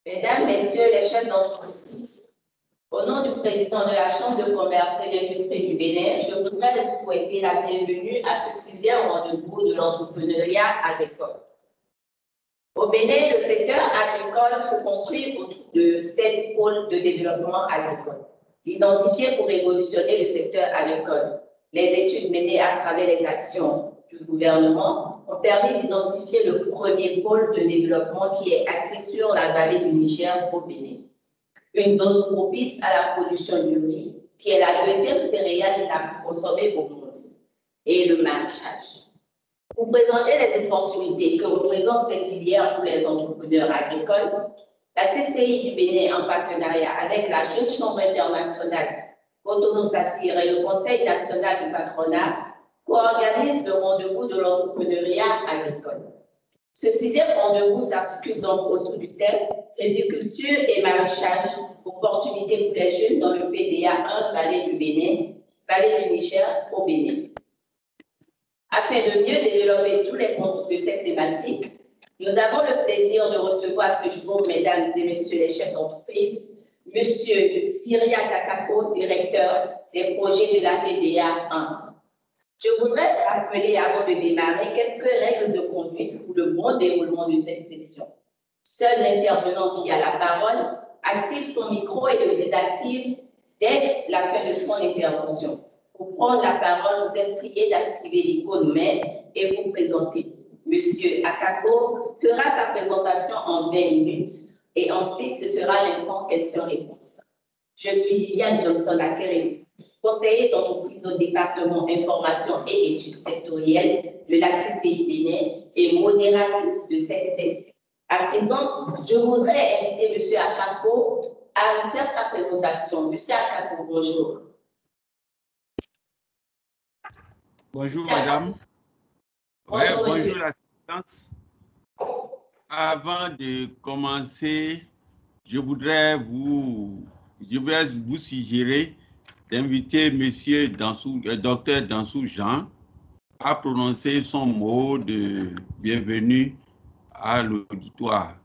Mesdames, Messieurs les chefs d'entreprise, au nom du président de la Chambre de commerce et d'industrie du Bénin, je voudrais vous souhaiter la bienvenue à ce 6e rendez-vous de l'entrepreneuriat agricole. Au Bénin, le secteur agricole se construit autour de 7 pôles de développement agricole, identifiés pour révolutionner le secteur agricole. Les études menées à travers les actions du gouvernement ont permis d'identifier le premier pôle de développement qui est axé sur la vallée du Niger au Bénin. Une zone propice à la production du riz, qui est la deuxième céréale la plus consommée au monde, et le maraîchage. Pour présenter les opportunités que représentent ces filières pour les entrepreneurs agricoles, la CCI du Bénin, en partenariat avec la Jeune Chambre internationale Cotonou-Saphir et le Conseil national du patronat, co-organise le rendez-vous de l'entrepreneuriat agricole. Ce 6e rendez-vous s'articule donc autour du thème riziculture et maraîchage, opportunités pour les jeunes dans le PDA 1 Vallée du Bénin, Vallée du Niger au Bénin. Afin de mieux développer tous les contours de cette thématique, nous avons le plaisir de recevoir ce jour, mesdames et messieurs les chefs d'entreprise, Monsieur Syria Kakako, directeur des projets de la PDA 1. Je voudrais rappeler avant de démarrer quelques règles de conduite pour le bon déroulement de cette session. Seul l'intervenant qui a la parole active son micro et le désactive dès la fin de son intervention. Pour prendre la parole, vous êtes prié d'activer l'icône main et vous présenter. Monsieur Akako fera sa présentation en 20 minutes et ensuite ce sera l'instant questions-réponses. Je suis Liliane Johnson-Akere, conseiller d'entreprise au département information et études sectorielles de la CCI Bénin et modératrice de cette session. À présent, je voudrais inviter M. Akako à faire sa présentation. M. Akako, bonjour. Bonjour, madame. Bonjour, l'assistance. Avant de commencer, je vais vous suggérer d'inviter monsieur docteur Dansou Jean à prononcer son mot de bienvenue à l'auditoire.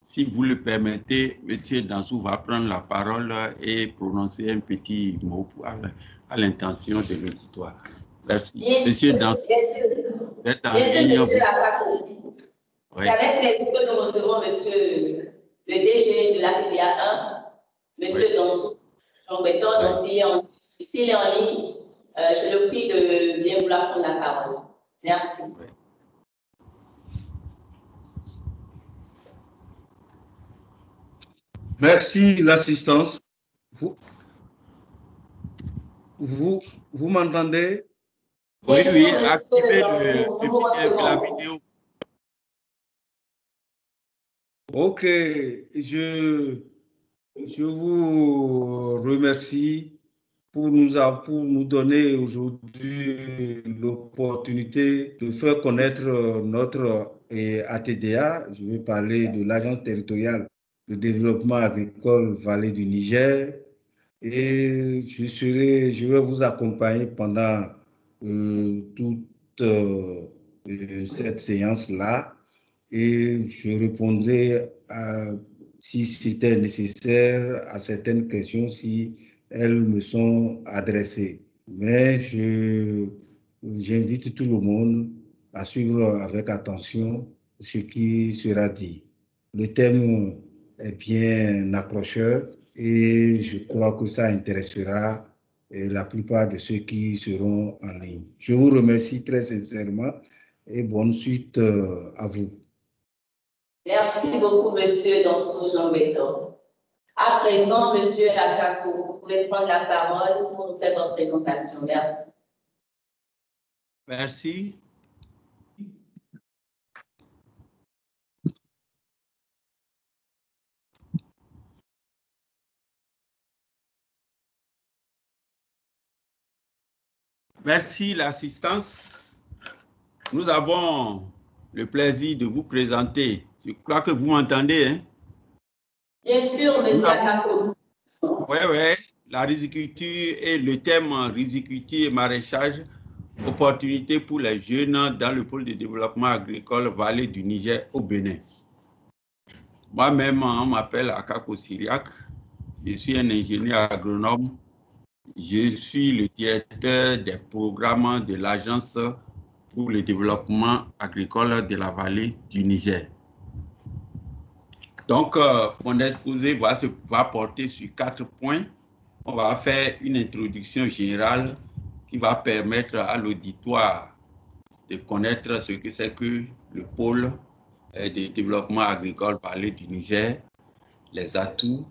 Si vous le permettez, monsieur Dansou va prendre la parole et prononcer un petit mot à l'intention de l'auditoire. Merci. Monsieur Dansou. C'est avec plaisir que nous recevons monsieur le DG de la PDA 1, monsieur Dansou. Donc, s'il est en ligne, je le prie de bien vouloir prendre la parole. Merci. Merci, l'assistance. Vous m'entendez? Oui, activez la vidéo. Ok, je vous remercie pour nous donner aujourd'hui l'opportunité de faire connaître notre ATDA. Je vais parler de l'Agence territoriale de développement agricole Vallée du Niger. Et je vais vous accompagner pendant toute cette séance-là et je répondrai si c'était nécessaire à certaines questions si elles me sont adressées. Mais j'invite tout le monde à suivre avec attention ce qui sera dit. Le thème est bien accrocheur et je crois que ça intéressera la plupart de ceux qui seront en ligne. Je vous remercie très sincèrement et bonne suite à vous. Merci beaucoup, monsieur Dansou Jean Béton. À présent, monsieur Akako, vous pouvez prendre la parole pour nous faire votre présentation. Merci. Merci. Merci, l'assistance. Nous avons le plaisir de vous présenter. Je crois que vous m'entendez, hein? Bien sûr, monsieur Akako. Oui, la riziculture et le thème riziculture et maraîchage, opportunités pour les jeunes dans le pôle de développement agricole Vallée du Niger au Bénin. Moi-même, on m'appelle Akako Syriac. Je suis un ingénieur agronome. Je suis le directeur des programmes de l'Agence pour le développement agricole de la vallée du Niger. Donc, mon exposé va porter sur 4 points. On va faire une introduction générale qui va permettre à l'auditoire de connaître ce que c'est que le pôle de développement agricole vallée du Niger, les atouts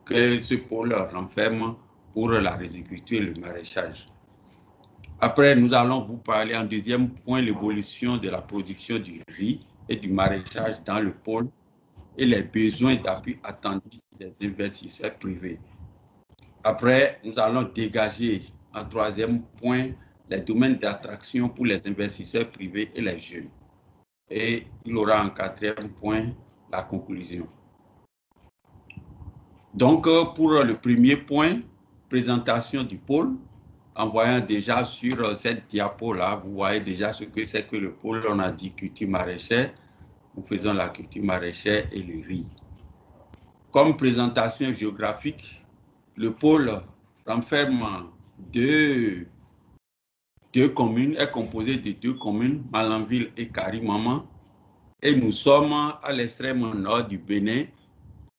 que ce pôle renferme pour la riziculture et le maraîchage. Après, nous allons vous parler en deuxième point l'évolution de la production du riz et du maraîchage dans le pôle et les besoins d'appui attendus des investisseurs privés. Après, nous allons dégager en troisième point les domaines d'attraction pour les investisseurs privés et les jeunes. Et il aura en quatrième point la conclusion. Donc, pour le premier point, présentation du pôle, en voyant déjà sur cette diapo-là, vous voyez déjà ce que c'est que le pôle. On a dit culture maraîchère, nous faisons la culture maraîchère et le riz. Comme présentation géographique, le pôle renferme deux communes, est composé de 2 communes, Malanville et Karimama, et nous sommes à l'extrême nord du Bénin.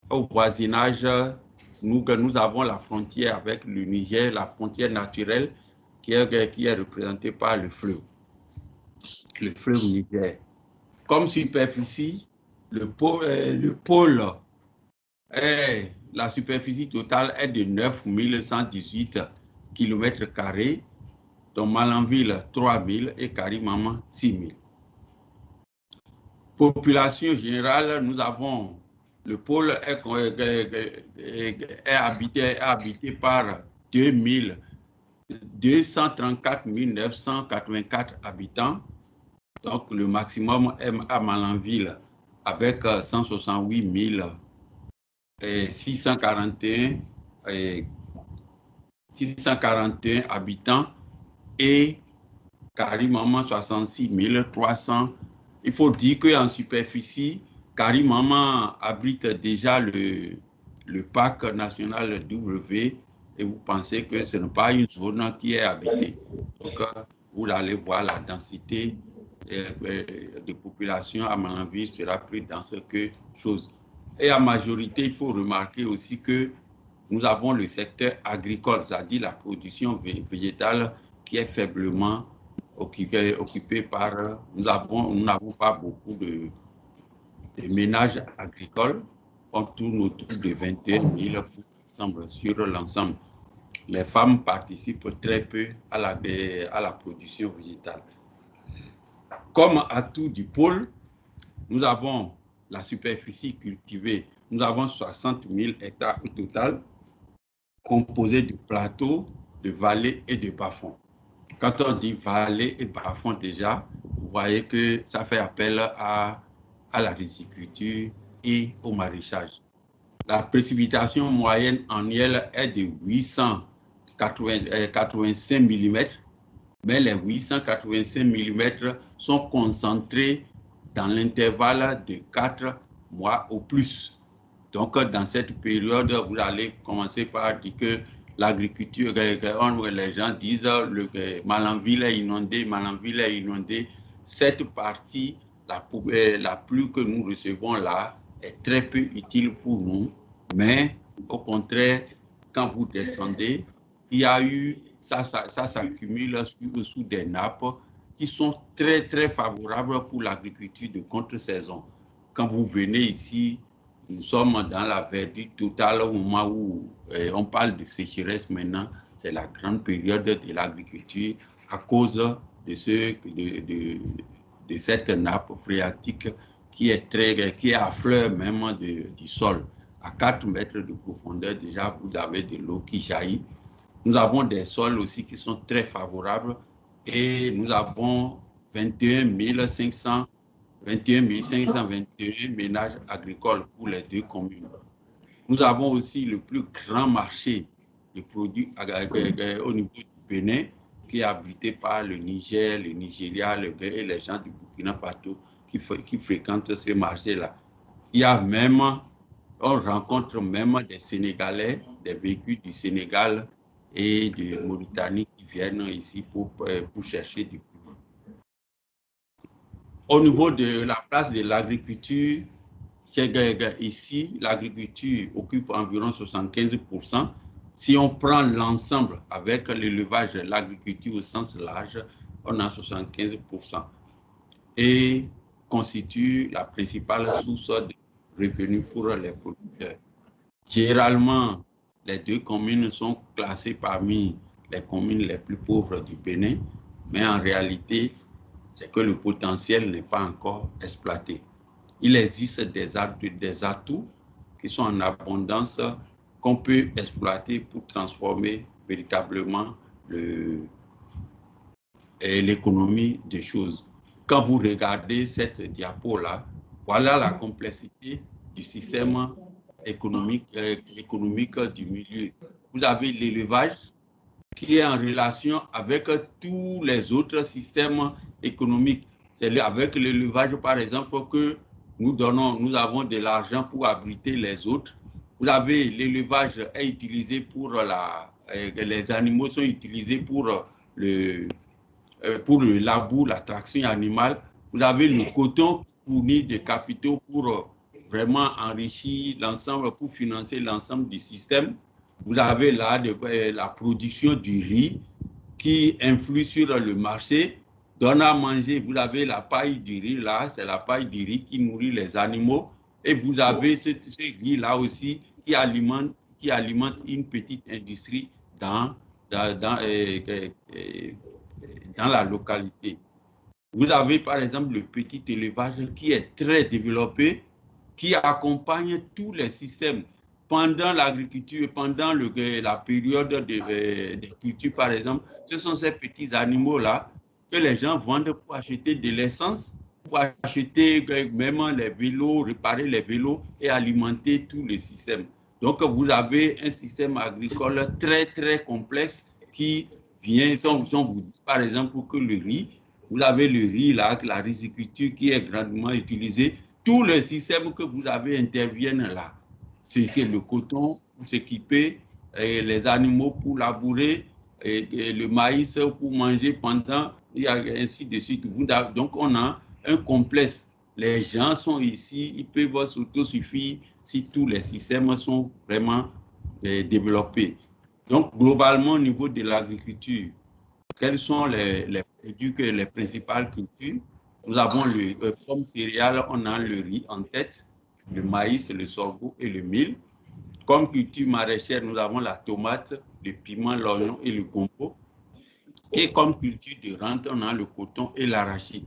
Au voisinage, nous avons la frontière avec le Niger, la frontière naturelle qui est représentée par le fleuve Niger. Comme superficie, le pôle la superficie totale est de 9 118 km², dont Malanville 3 000 et Karimama 6 000. Population générale, nous avons le pôle est habité par 234 984 habitants. Donc, le maximum est à Malanville avec 168 641 habitants et Karimama 66 300. Il faut dire qu'en superficie, Karimama abrite déjà le parc national W et vous pensez que ce n'est pas une zone qui est habitée. Donc, vous allez voir la densité de population à Malanville sera plus dense que chose. Et en majorité, il faut remarquer aussi que nous avons le secteur agricole, c'est-à-dire la production végétale qui est faiblement occupée par... Nous n'avons pas beaucoup de ménages agricoles. On tourne autour de 21 000 sur l'ensemble. Les femmes participent très peu à la production végétale. Comme atout du pôle, nous avons la superficie cultivée. Nous avons 60 000 hectares au total, composés de plateaux, de vallées et de bas-fonds. Quand on dit vallées et bas-fonds déjà, vous voyez que ça fait appel à la riziculture et au maraîchage. La précipitation moyenne annuelle est de 885 mm, mais les 885 mm sont concentrés dans l'intervalle de 4 mois au plus. Donc, dans cette période, vous allez commencer par dire que l'agriculture, les gens disent que Malanville est inondée, Cette partie, la pluie que nous recevons là, est très peu utile pour nous, mais au contraire, quand vous descendez, il y a eu, ça s'accumule sous des nappes qui sont très, très favorables pour l'agriculture de contre-saison. Quand vous venez ici, nous sommes dans la verdure totale au moment où on parle de sécheresse maintenant. C'est la grande période de l'agriculture à cause de cette nappe phréatique qui est à fleur même du sol. À 4 mètres de profondeur, déjà, vous avez de l'eau qui jaillit. Nous avons des sols aussi qui sont très favorables et nous avons 21 521 ménages agricoles pour les 2 communes. Nous avons aussi le plus grand marché de produits au niveau du Bénin qui est abrité par le Niger, le Nigeria, et les gens du Burkina Faso qui fréquentent ce marché-là. Il y a même On rencontre même des Sénégalais, des véhicules du Sénégal et de Mauritanie qui viennent ici pour chercher du piment. Au niveau de la place de l'agriculture, ici, l'agriculture occupe environ 75%. Si on prend l'ensemble avec l'élevage, l'agriculture au sens large, on a 75% et constitue la principale source de revenus pour les producteurs. Généralement, les deux communes sont classées parmi les communes les plus pauvres du Bénin, mais en réalité, c'est que le potentiel n'est pas encore exploité. Il existe des atouts qui sont en abondance qu'on peut exploiter pour transformer véritablement l'économie des choses. Quand vous regardez cette diapo-là, voilà la complexité du système économique du milieu. Vous avez l'élevage qui est en relation avec tous les autres systèmes économiques. C'est avec l'élevage, par exemple, que nous avons de l'argent pour abriter les autres. Vous avez l'élevage est utilisé pour les animaux sont utilisés pour le labour, la traction animale. Vous avez le coton qui fournit des capitaux pour vraiment enrichir l'ensemble, pour financer l'ensemble du système. Vous avez là la production du riz qui influe sur le marché, donne à manger. Vous avez la paille du riz là, c'est la paille du riz qui nourrit les animaux. Et vous avez ce riz là aussi qui alimente une petite industrie dans la localité. Vous avez par exemple le petit élevage qui est très développé, qui accompagne tous les systèmes. Pendant l'agriculture, pendant la période des cultures, par exemple, ce sont ces petits animaux-là que les gens vendent pour acheter de l'essence, pour acheter même les vélos, réparer les vélos et alimenter tout le système. Donc, vous avez un système agricole très, très complexe qui vient, si on vous dit par exemple que le riz, vous avez le riz là, la riziculture qui est grandement utilisée, tous les systèmes que vous avez interviennent là. C'est le coton pour s'équiper, les animaux pour labourer, et le maïs pour manger pendant, et ainsi de suite. Donc, on a un complexe. Les gens sont ici, ils peuvent s'autosuffire si tous les systèmes sont vraiment développés. Donc, globalement, au niveau de l'agriculture, quels sont les produits, les principales cultures? Nous avons comme céréales, on a le riz en tête, le maïs, le sorgho et le mil. Comme culture maraîchère, nous avons la tomate, le piment, l'oignon et le gombo. Et comme culture de rente, on a le coton et l'arachide.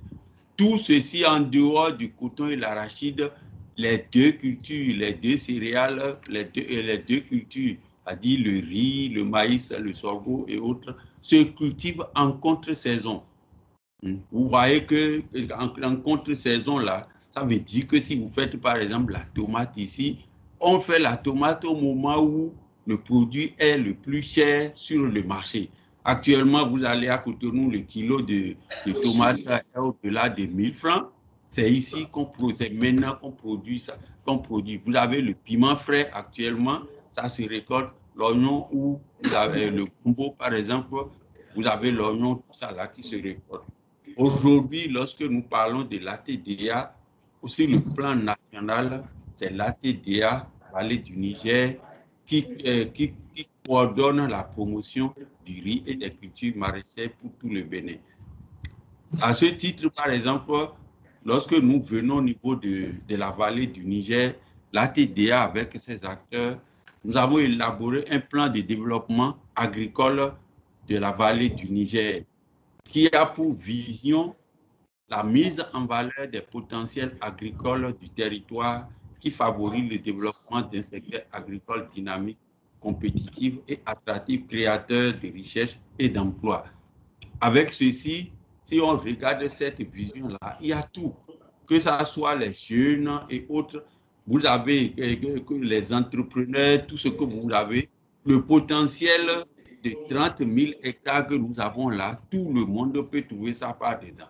Tout ceci en dehors du coton et l'arachide, les deux cultures, les deux céréales, les deux cultures, c'est-à-dire le riz, le maïs, le sorgho et autres, se cultivent en contre-saison. Vous voyez qu'en contre-saison, là, ça veut dire que si vous faites par exemple la tomate ici, on fait la tomate au moment où le produit est le plus cher sur le marché. Actuellement, vous allez à Cotonou, le kilo de tomate est au-delà de 1000 francs. C'est ici c'est maintenant qu'on produit ça. Vous avez le piment frais actuellement, ça se récolte, l'oignon ou le gombo par exemple, vous avez l'oignon, tout ça là qui se récolte. Aujourd'hui, lorsque nous parlons de l'ATDA, sur le plan national, c'est l'ATDA, Vallée du Niger, qui coordonne la promotion du riz et des cultures maraîchères pour tout le Bénin. À ce titre, par exemple, lorsque nous venons au niveau de la vallée du Niger, l'ATDA avec ses acteurs, nous avons élaboré un plan de développement agricole de la vallée du Niger qui a pour vision la mise en valeur des potentiels agricoles du territoire qui favorise le développement d'un secteur agricole dynamique, compétitif et attractif, créateur de richesses et d'emplois. Avec ceci, si on regarde cette vision-là, il y a tout, que ce soit les jeunes et autres, vous avez les entrepreneurs, tout ce que vous avez, le potentiel de 30 000 hectares que nous avons là, tout le monde peut trouver ça par dedans.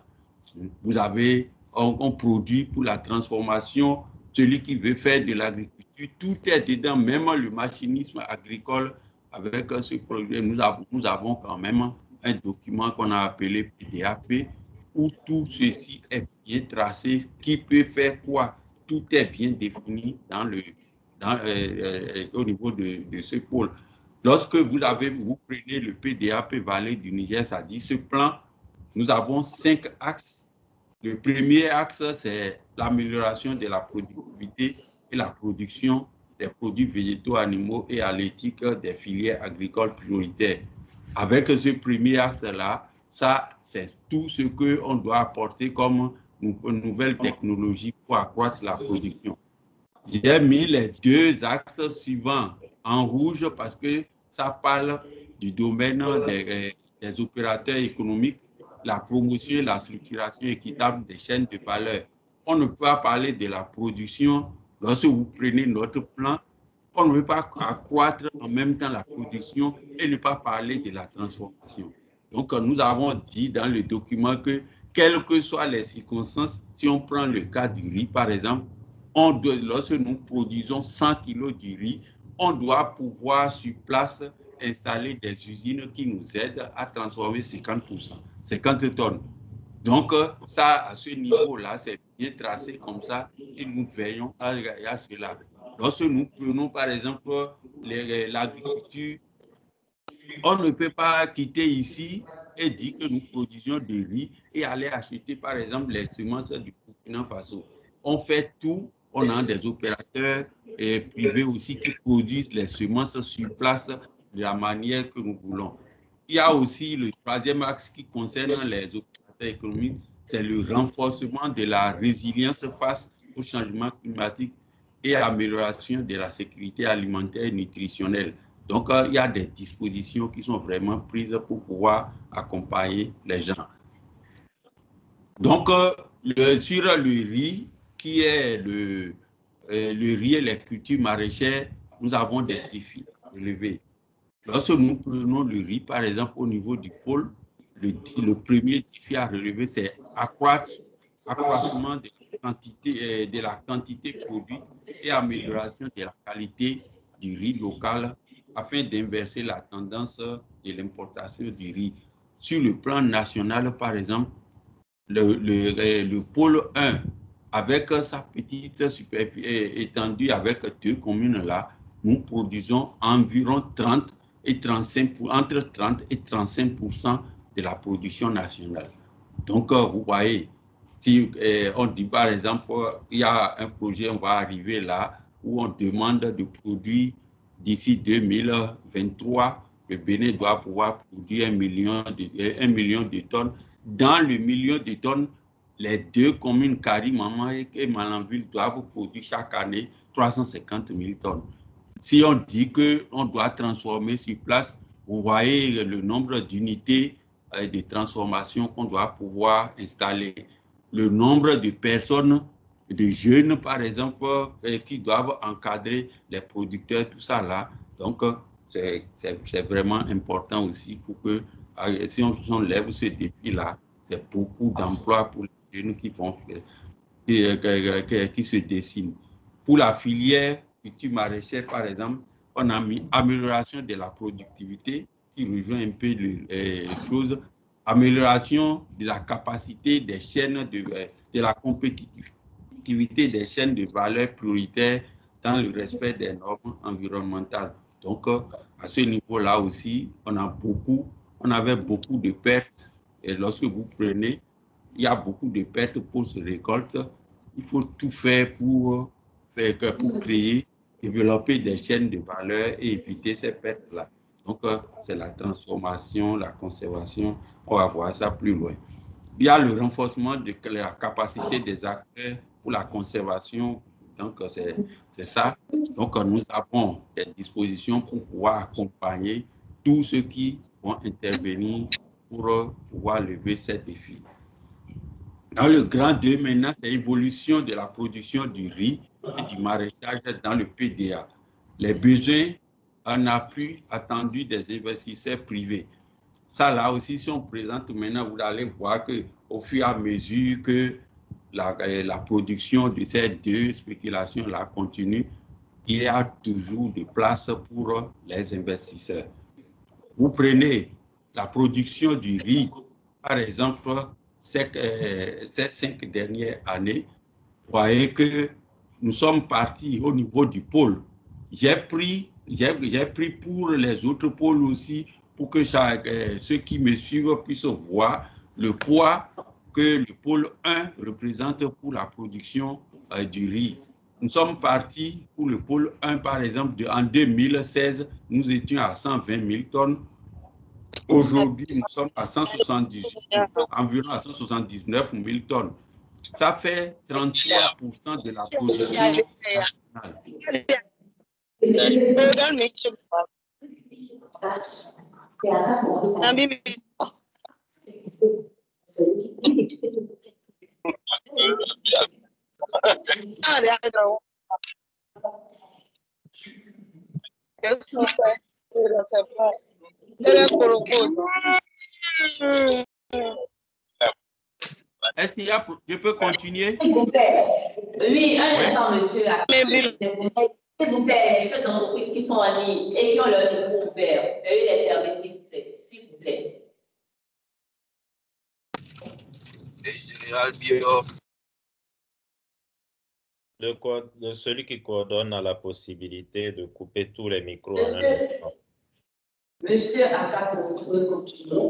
Vous avez, on produit pour la transformation celui qui veut faire de l'agriculture, tout est dedans, même le machinisme agricole. Avec ce projet, nous avons quand même un document qu'on a appelé PDAP, où tout ceci est bien tracé, qui peut faire quoi. Tout est bien défini au niveau de ce pôle. Lorsque vous prenez le PDAP Vallée du Niger, ça dit ce plan, nous avons 5 axes. Le premier axe, c'est l'amélioration de la productivité et la production des produits végétaux, animaux et halieutiques des filières agricoles prioritaires. Avec ce premier axe-là, ça, c'est tout ce qu'on doit apporter comme nouvelles technologies pour accroître la production. J'ai mis les 2 axes suivants en rouge parce que ça parle du domaine des opérateurs économiques, la promotion et la structuration équitable des chaînes de valeur. On ne peut pas parler de la production lorsque vous prenez notre plan. On ne peut pas accroître en même temps la production et ne pas parler de la transformation. Donc, nous avons dit dans le document que, quelles que soient les circonstances, si on prend le cas du riz, par exemple, lorsque nous produisons 100 kg de riz, on doit pouvoir sur place installer des usines qui nous aident à transformer 50%, 50 tonnes. Donc, ça, à ce niveau-là, c'est bien tracé comme ça et nous veillons à cela. Lorsque nous prenons, par exemple, l'agriculture, on ne peut pas quitter ici et dire que nous produisions du riz et aller acheter, par exemple, les semences du Burkina Faso. On fait tout, on a des opérateurs privés aussi qui produisent les semences sur place de la manière que nous voulons. Il y a aussi le 3e axe qui concerne les opérateurs économiques, c'est le renforcement de la résilience face au changement climatique et amélioration de la sécurité alimentaire et nutritionnelle. Donc, il y a des dispositions qui sont vraiment prises pour pouvoir accompagner les gens. Donc, sur le riz, qui est le riz et les cultures maraîchères, nous avons des défis à relever. Lorsque nous prenons le riz, par exemple, au niveau du pôle, le premier défi à relever, c'est accroissement de la quantité produite et amélioration de la qualité du riz local afin d'inverser la tendance de l'importation du riz. Sur le plan national, par exemple, le pôle 1, avec sa petite étendue avec 2 communes-là, nous produisons environ 30 et 35, entre 30 et 35% de la production nationale. Donc, vous voyez, si on dit par exemple, il y a un projet, on va arriver là, où on demande de produire d'ici 2023, le Bénin doit pouvoir produire 1 million de tonnes. Dans le million de tonnes, les 2 communes, Kari-Maman et Malanville, doivent produire chaque année 350 000 tonnes. Si on dit qu'on doit transformer sur place, vous voyez le nombre d'unités de transformation qu'on doit pouvoir installer. Le nombre de personnes, de jeunes par exemple, qui doivent encadrer les producteurs, tout ça là. Donc, c'est vraiment important aussi pour que, si on lève ce défi-là, c'est beaucoup d'emplois pour les jeunes qui se dessinent. Pour la filière culture maraîchère, par exemple, on a mis amélioration de la productivité, qui rejoint un peu les choses, amélioration de la capacité des chaînes de la compétitivité des chaînes de valeur prioritaires dans le respect des normes environnementales. Donc, à ce niveau-là aussi, on avait beaucoup de pertes. Et lorsque vous prenez, il y a beaucoup de pertes pour ces récoltes. Il faut tout faire pour créer, développer des chaînes de valeur et éviter ces pertes-là. Donc, c'est la transformation, la conservation. On va voir ça plus loin. Il y a le renforcement de la capacité des acteurs pour la conservation. Donc, c'est ça. Donc, nous avons des dispositions pour pouvoir accompagner tous ceux qui vont intervenir pour pouvoir lever ces défis. Dans le grand 2, maintenant, c'est l'évolution de la production du riz et du maraîchage dans le PDA. Les besoins en appui attendus des investisseurs privés. Ça, là aussi, si on présente maintenant, vous allez voir qu'au fur et à mesure que la production de ces deux spéculations-là continue, il y a toujours de place pour les investisseurs. Vous prenez la production du riz, par exemple, ces 5 dernières années, vous voyez que nous sommes partis au niveau du pôle. J'ai pris pour les autres pôles aussi, pour que ceux qui me suivent puissent voir le poids que le pôle 1 représente pour la production du riz. Nous sommes partis pour le pôle 1, par exemple, en 2016, nous étions à 120 000 tonnes. Aujourd'hui, nous sommes à 178, environ à 179 000 tonnes. Ça fait 33% de la production nationale. Est-ce qu'il y a, je peux continuer? S'il vous plaît. Oui, un instant, monsieur. S'il vous plaît, les chefs d'entreprise qui sont en ligne et qui ont leur micro ouvert, veuillez les fermer, s'il vous plaît. S'il vous plaît. Celui qui coordonne a la possibilité de couper tous les micros en un instant. Monsieur Aka, vous pouvez continuer.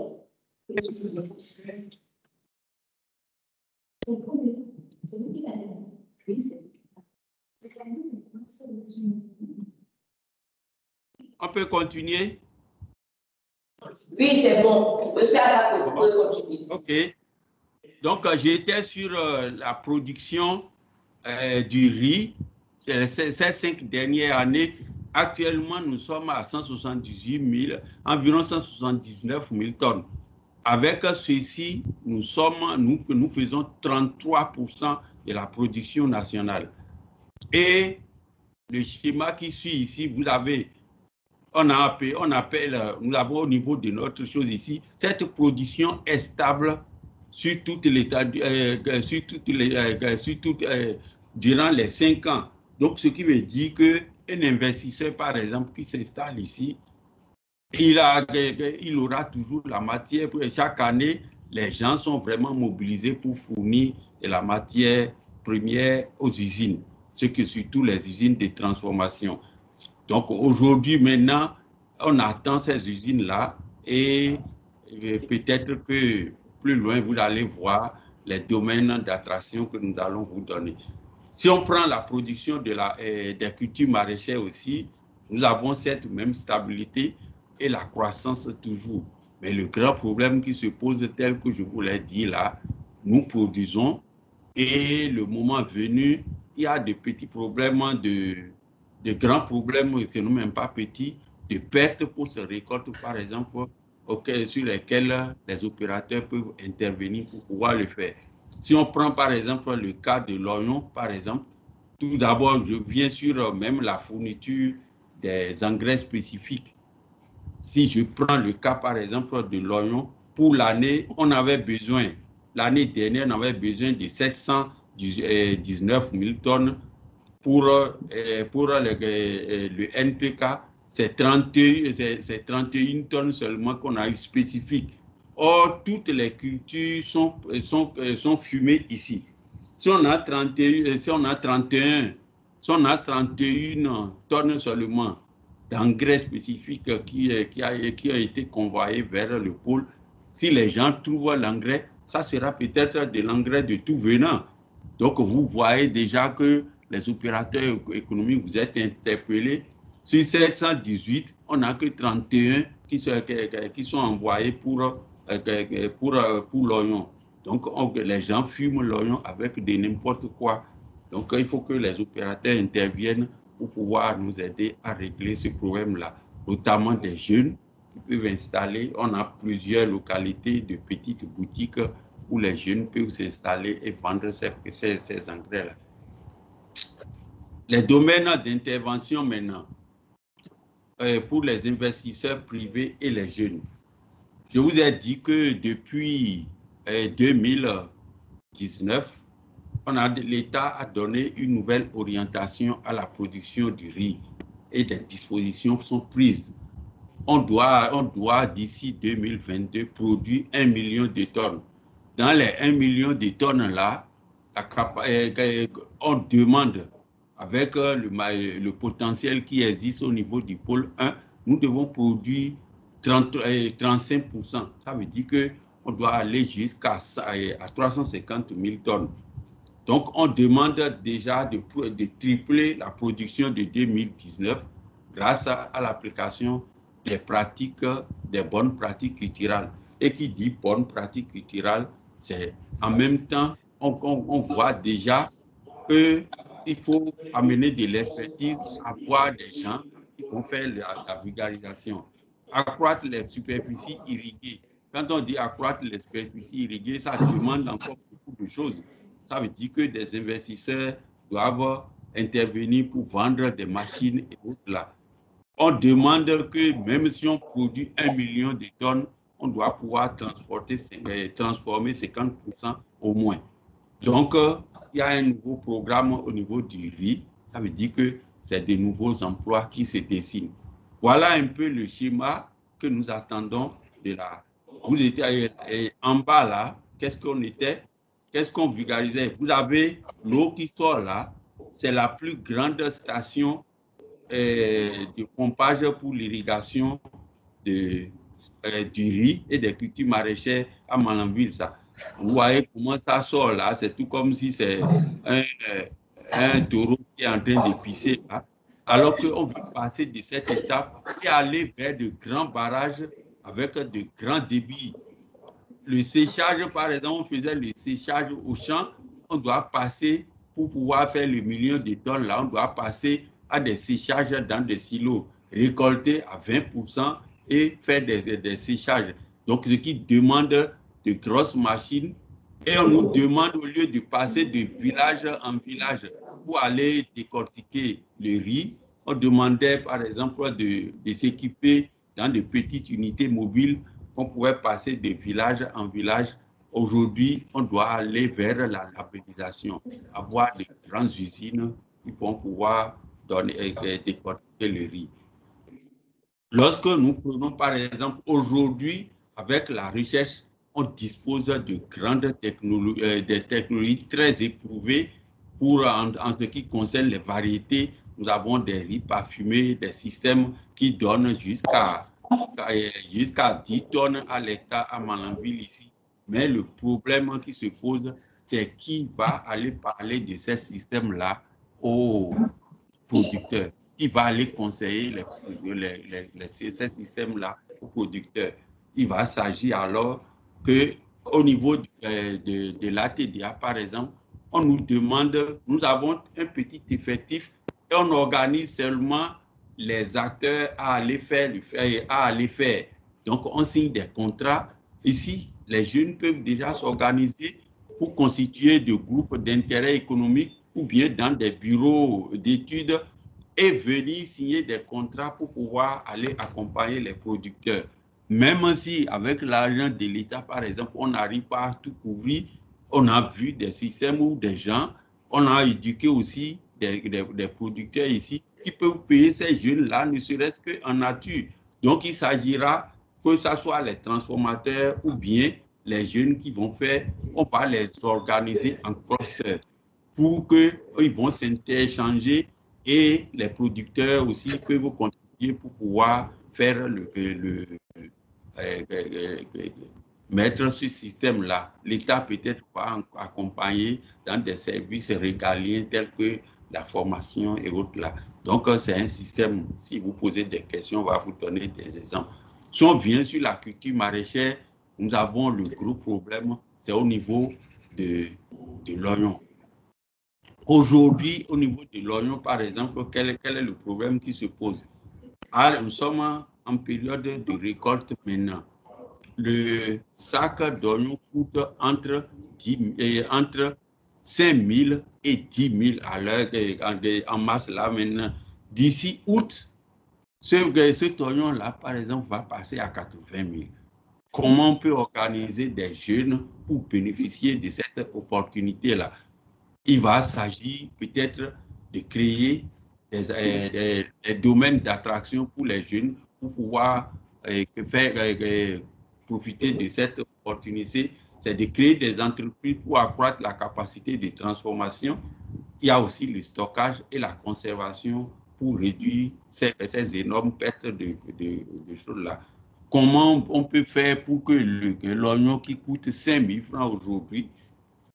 On peut continuer? Oui, c'est bon. Monsieur Aka, vous pouvez continuer. OK. Donc, j'étais sur la production du riz ces 5 dernières années. Actuellement, nous sommes à 178 000, environ 179 000 tonnes. Avec ceci, nous faisons 33% de la production nationale. Et le schéma qui suit ici, vous avez, nous avons au niveau de notre chose ici, cette production est stable sur toute l'état, durant les 5 ans. Donc, ce qui veut dire qu'un investisseur, par exemple, qui s'installe ici, il aura toujours la matière. Chaque année, les gens sont vraiment mobilisés pour fournir de la matière première aux usines, ce que surtout les usines de transformation. Donc aujourd'hui, maintenant, on attend ces usines-là et peut-être que plus loin, vous allez voir les domaines d'attraction que nous allons vous donner. Si on prend la production des cultures maraîchères aussi, nous avons cette même stabilité et la croissance toujours. Mais le grand problème qui se pose, tel que je vous l'ai dit là, nous produisons et le moment venu, il y a de petits problèmes, de grands problèmes, ce n'est même pas petits, de pertes pour ces récoltes, par exemple, sur lesquelles les opérateurs peuvent intervenir pour pouvoir le faire. Si on prend par exemple le cas de l'oignon, par exemple, tout d'abord, je viens sur même la fourniture des engrais spécifiques. Si je prends le cas par exemple de l'oignon, pour l'année, on avait besoin, l'année dernière, on avait besoin de 719 000 tonnes. Pour le NPK, c'est 31 tonnes seulement qu'on a eu spécifiques. Or, toutes les cultures sont fumées ici. Si on a 31 tonnes seulement d'engrais spécifiques qui a été convoyé vers le pôle, si les gens trouvent l'engrais, ça sera peut-être de l'engrais de tout venant. Donc, vous voyez déjà que les opérateurs économiques, vous êtes interpellés. Sur 718, on n'a que 31 qui sont envoyés pour l'oignon. Donc, les gens fument l'oignon avec de n'importe quoi. Donc, il faut que les opérateurs interviennent pour pouvoir nous aider à régler ce problème-là, notamment des jeunes qui peuvent installer. On a plusieurs localités de petites boutiques où les jeunes peuvent s'installer et vendre ces engrais-là. Les domaines d'intervention maintenant, pour les investisseurs privés et les jeunes. Je vous ai dit que depuis 2019, l'État a donné une nouvelle orientation à la production du riz et des dispositions sont prises. On doit d'ici 2022 produire 1 million de tonnes. Dans les 1 million de tonnes là, on demande, avec le potentiel qui existe au niveau du pôle 1, nous devons produire 35%. Ça veut dire qu'on doit aller jusqu'à 350 000 tonnes. Donc, on demande déjà de tripler la production de 2019 grâce à l'application des pratiques, des bonnes pratiques culturelles. Et qui dit bonnes pratiques culturelles, c'est en même temps, on voit déjà qu'il faut amener de l'expertise, avoir des gens qui vont faire la vulgarisation. Accroître les superficies irriguées. Quand on dit accroître les superficies irriguées, ça demande encore beaucoup de choses. Ça veut dire que des investisseurs doivent intervenir pour vendre des machines et autres là. On demande que même si on produit 1 million de tonnes, on doit pouvoir transformer 50% au moins. Donc, il y a un nouveau programme au niveau du riz. Ça veut dire que c'est de nouveaux emplois qui se dessinent. Voilà un peu le schéma que nous attendons de la... Vous étiez en bas là, qu'est-ce qu'on était? Qu'est-ce qu'on vulgarisait? Vous avez l'eau qui sort là, c'est la plus grande station de pompage pour l'irrigation du riz et des cultures maraîchères à Malanville. Ça. Vous voyez comment ça sort là, c'est tout comme si c'est un taureau qui est en train de pisser là. Alors qu'on veut passer de cette étape et aller vers de grands barrages avec de grands débits. Le séchage, par exemple, on faisait le séchage au champ, on doit passer, pour pouvoir faire le million de tonnes là, on doit passer à des séchages dans des silos, récolter à 20% et faire des séchages. Donc, ce qui demande de grosses machines. Et on nous demande, au lieu de passer de village en village pour aller décortiquer le riz, on demandait, par exemple, de s'équiper dans de petites unités mobiles qu'on pouvait passer de village en village. Aujourd'hui, on doit aller vers la labellisation, avoir de grandes usines qui vont pouvoir décortiquer le riz. Lorsque nous prenons, par exemple, aujourd'hui, avec la recherche, on dispose de grandes technologies, des technologies très éprouvées pour, en ce qui concerne les variétés. Nous avons des riz parfumés, des systèmes qui donnent jusqu'à 10 tonnes à l'hectare à Malanville ici. Mais le problème qui se pose, c'est qui va aller parler de ces systèmes-là aux producteurs, qui va aller conseiller ces systèmes-là aux producteurs. Il va s'agir alors qu'au niveau de l'ATDA, par exemple, on nous demande, nous avons un petit effectif et on organise seulement les acteurs à aller faire. Donc, on signe des contrats. Ici, les jeunes peuvent déjà s'organiser pour constituer des groupes d'intérêt économique ou bien dans des bureaux d'études et venir signer des contrats pour pouvoir aller accompagner les producteurs. Même si avec l'argent de l'État, par exemple, on n'arrive pas à tout couvrir, on a vu des systèmes où des gens, on a éduqué aussi des producteurs ici qui peuvent payer ces jeunes-là, ne serait-ce qu'en nature. Donc, il s'agira que ce soit les transformateurs ou bien les jeunes qui vont faire, on va les organiser en cluster pour qu'ils vont s'interchanger et les producteurs aussi peuvent contribuer pour pouvoir faire mettre ce système-là. L'État peut-être va accompagner dans des services régaliens tels que la formation et autres là. Donc, c'est un système, si vous posez des questions, on va vous donner des exemples. Si on vient sur la culture maraîchère, nous avons le gros problème, c'est au niveau de l'oignon. Aujourd'hui, au niveau de l'oignon, par exemple, quel est le problème qui se pose? Nous sommes en période de récolte maintenant. Le sac d'oignon coûte entre 5 000 et 10 000 à l'heure en mars là maintenant. D'ici août, cet oignon-là, par exemple, va passer à 80 000. Comment on peut organiser des jeunes pour bénéficier de cette opportunité-là? il va s'agir peut-être de créer des domaines d'attraction pour les jeunes pour pouvoir faire profiter de cette opportunité. C'est de créer des entreprises pour accroître la capacité de transformation. Il y a aussi le stockage et la conservation pour réduire ces énormes pertes de choses-là. Comment on peut faire pour que l'oignon qui coûte 5 000 francs aujourd'hui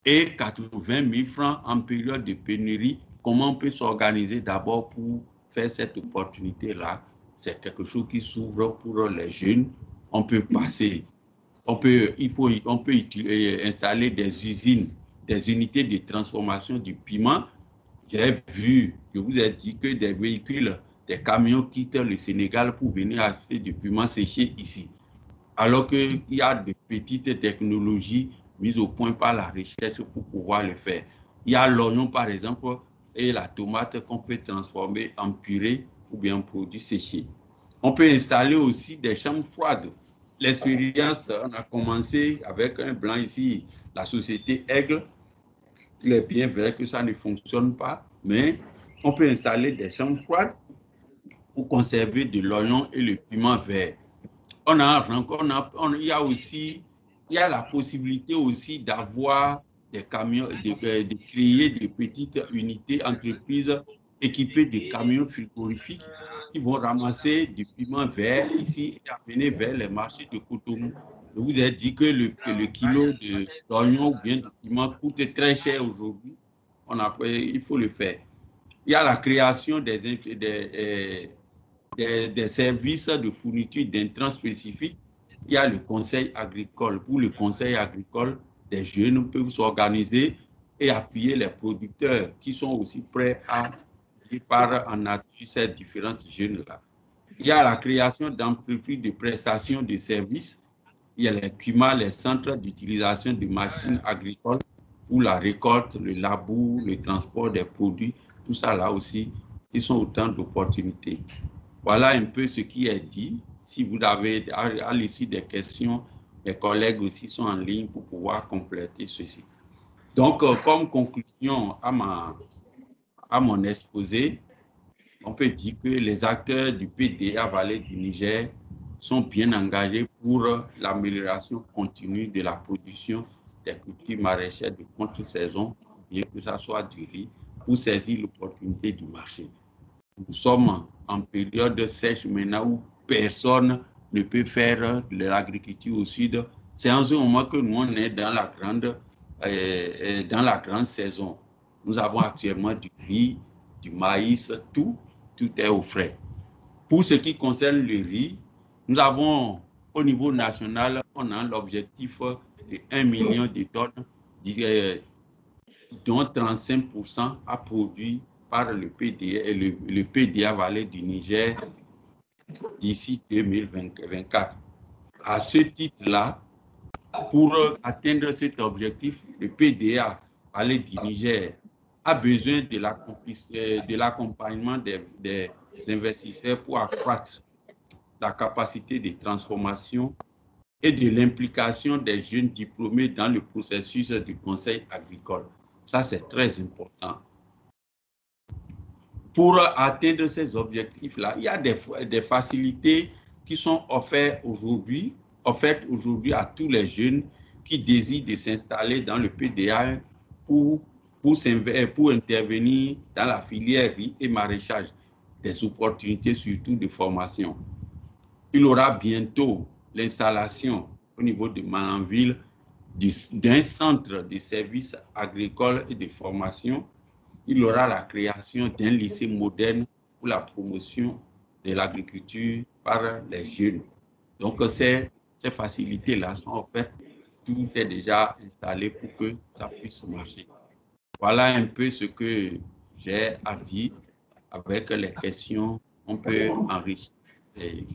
et 80 000 francs en période de pénurie, comment on peut s'organiser d'abord pour faire cette opportunité-là? C'est quelque chose qui s'ouvre pour les jeunes. On peut passer, on peut installer des usines, des unités de transformation du piment. J'ai vu, je vous ai dit que des véhicules, des camions quittent le Sénégal pour venir acheter du piment séché ici. Alors qu'il y a de petites technologies mises au point par la recherche pour pouvoir le faire. Il y a l'oignon, par exemple, et la tomate qu'on peut transformer en purée ou bien en produit séché. On peut installer aussi des chambres froides. L'expérience, on a commencé avec un blanc ici, la société Aigle. Il est bien vrai que ça ne fonctionne pas, mais on peut installer des chambres froides pour conserver de l'oignon et le piment vert. Il y a la possibilité aussi d'avoir des camions, de créer de petites unités, entreprises équipées de camions frigorifiques qui vont ramasser du piment vert ici et amener vers les marchés de Cotonou. Je vous ai dit que le kilo d'oignon ou bien de piment coûte très cher aujourd'hui. Il faut le faire. Il y a la création des services de fourniture d'intrants spécifiques. Il y a le conseil agricole. Pour le conseil agricole, des jeunes peuvent s'organiser et appuyer les producteurs qui sont aussi prêts à par en nature ces différentes jeunes-là. Il y a la création d'entreprises de prestation de services. Il y a les CUMA, les centres d'utilisation de machines agricoles pour la récolte, le labour, le transport des produits. Tout ça là aussi, ils sont autant d'opportunités. Voilà un peu ce qui est dit. Si vous avez à l'issue des questions, mes collègues aussi sont en ligne pour pouvoir compléter ceci. Donc, comme conclusion à mon exposé, on peut dire que les acteurs du PDA Vallée du Niger sont bien engagés pour l'amélioration continue de la production des cultures maraîchères de contre-saison, bien que ce soit du riz, pour saisir l'opportunité du marché. Nous sommes en période sèche maintenant où personne ne peut faire de l'agriculture au sud. C'est en ce moment que nous on est dans la grande saison. Nous avons actuellement du riz, du maïs, tout est au frais. Pour ce qui concerne le riz, nous avons au niveau national, on a l'objectif de 1 million de tonnes, dont 35% à produit par le PDA Vallée du Niger d'ici 2024. À ce titre-là, pour atteindre cet objectif, le PDA Vallée du Niger a besoin de l'accompagnement des investisseurs pour accroître la capacité de transformation et de l'implication des jeunes diplômés dans le processus du conseil agricole. Ça, c'est très important. Pour atteindre ces objectifs-là, il y a des facilités qui sont offertes aujourd'hui à tous les jeunes qui désirent de s'installer dans le PDA pour intervenir dans la filière riz et maraîchage, des opportunités surtout de formation. Il y aura bientôt l'installation au niveau de Malanville d'un centre de services agricoles et de formation. Il y aura la création d'un lycée moderne pour la promotion de l'agriculture par les jeunes. Donc, ces facilités-là sont offertes. Tout est déjà installé pour que ça puisse marcher. Voilà un peu ce que j'ai à dire. Avec les questions, on peut enrichir et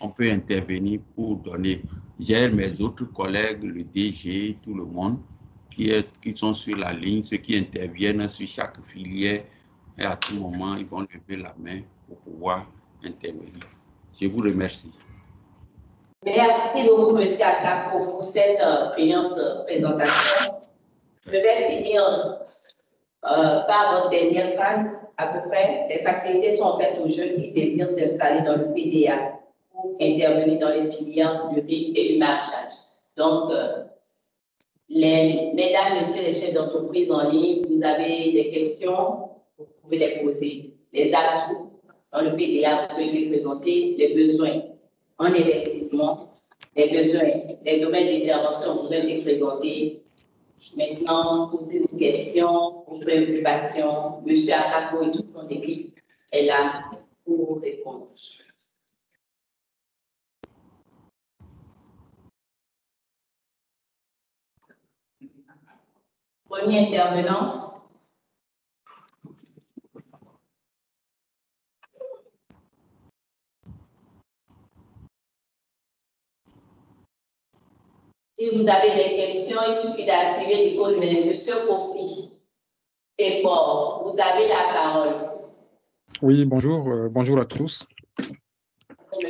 on peut intervenir pour donner. J'ai mes autres collègues, le DG, tout le monde, qui sont sur la ligne, ceux qui interviennent sur chaque filière, et à tout moment, ils vont lever la main pour pouvoir intervenir. Je vous remercie. Merci beaucoup, M. Akako, pour cette brillante présentation. Je vais finir par votre dernière phrase, à peu près, les facilités sont offertes aux jeunes qui désirent s'installer dans le PDA pour intervenir dans les filières du riz et du maraîchage. Donc, mesdames, messieurs les chefs d'entreprise en ligne, vous avez des questions, vous pouvez les poser. Les atouts dans le PDA vous ont été présentés, les besoins en investissement, les besoins, les domaines d'intervention vous ont été présentés. Maintenant, pour vos questions, vos préoccupations, M. Akako et toute son équipe est là pour vous répondre. Première intervenante. Si vous avez des questions, il suffit d'activer l'icône de Monsieur Kofi. C'est bon, vous avez la parole. Oui, bonjour, bonjour à tous.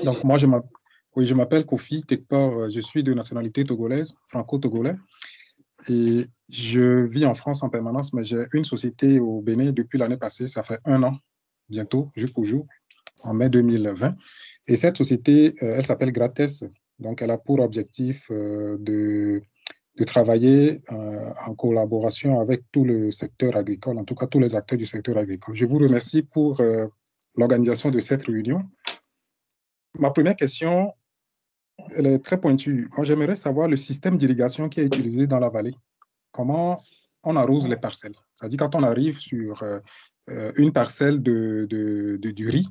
Donc, moi, je m'appelle Kofi Tekpor, je suis de nationalité togolaise, franco-togolais, et je vis en France en permanence, mais j'ai une société au Bénin depuis l'année passée, ça fait 1 an, bientôt, jour pour jour, en mai 2020. Et cette société, elle s'appelle Grates, donc elle a pour objectif de travailler en collaboration avec tout le secteur agricole, en tout cas tous les acteurs du secteur agricole. Je vous remercie pour l'organisation de cette réunion. Ma première question, elle est très pointue. Moi, j'aimerais savoir le système d'irrigation qui est utilisé dans la vallée. Comment on arrose les parcelles? C'est-à-dire quand on arrive sur une parcelle du riz,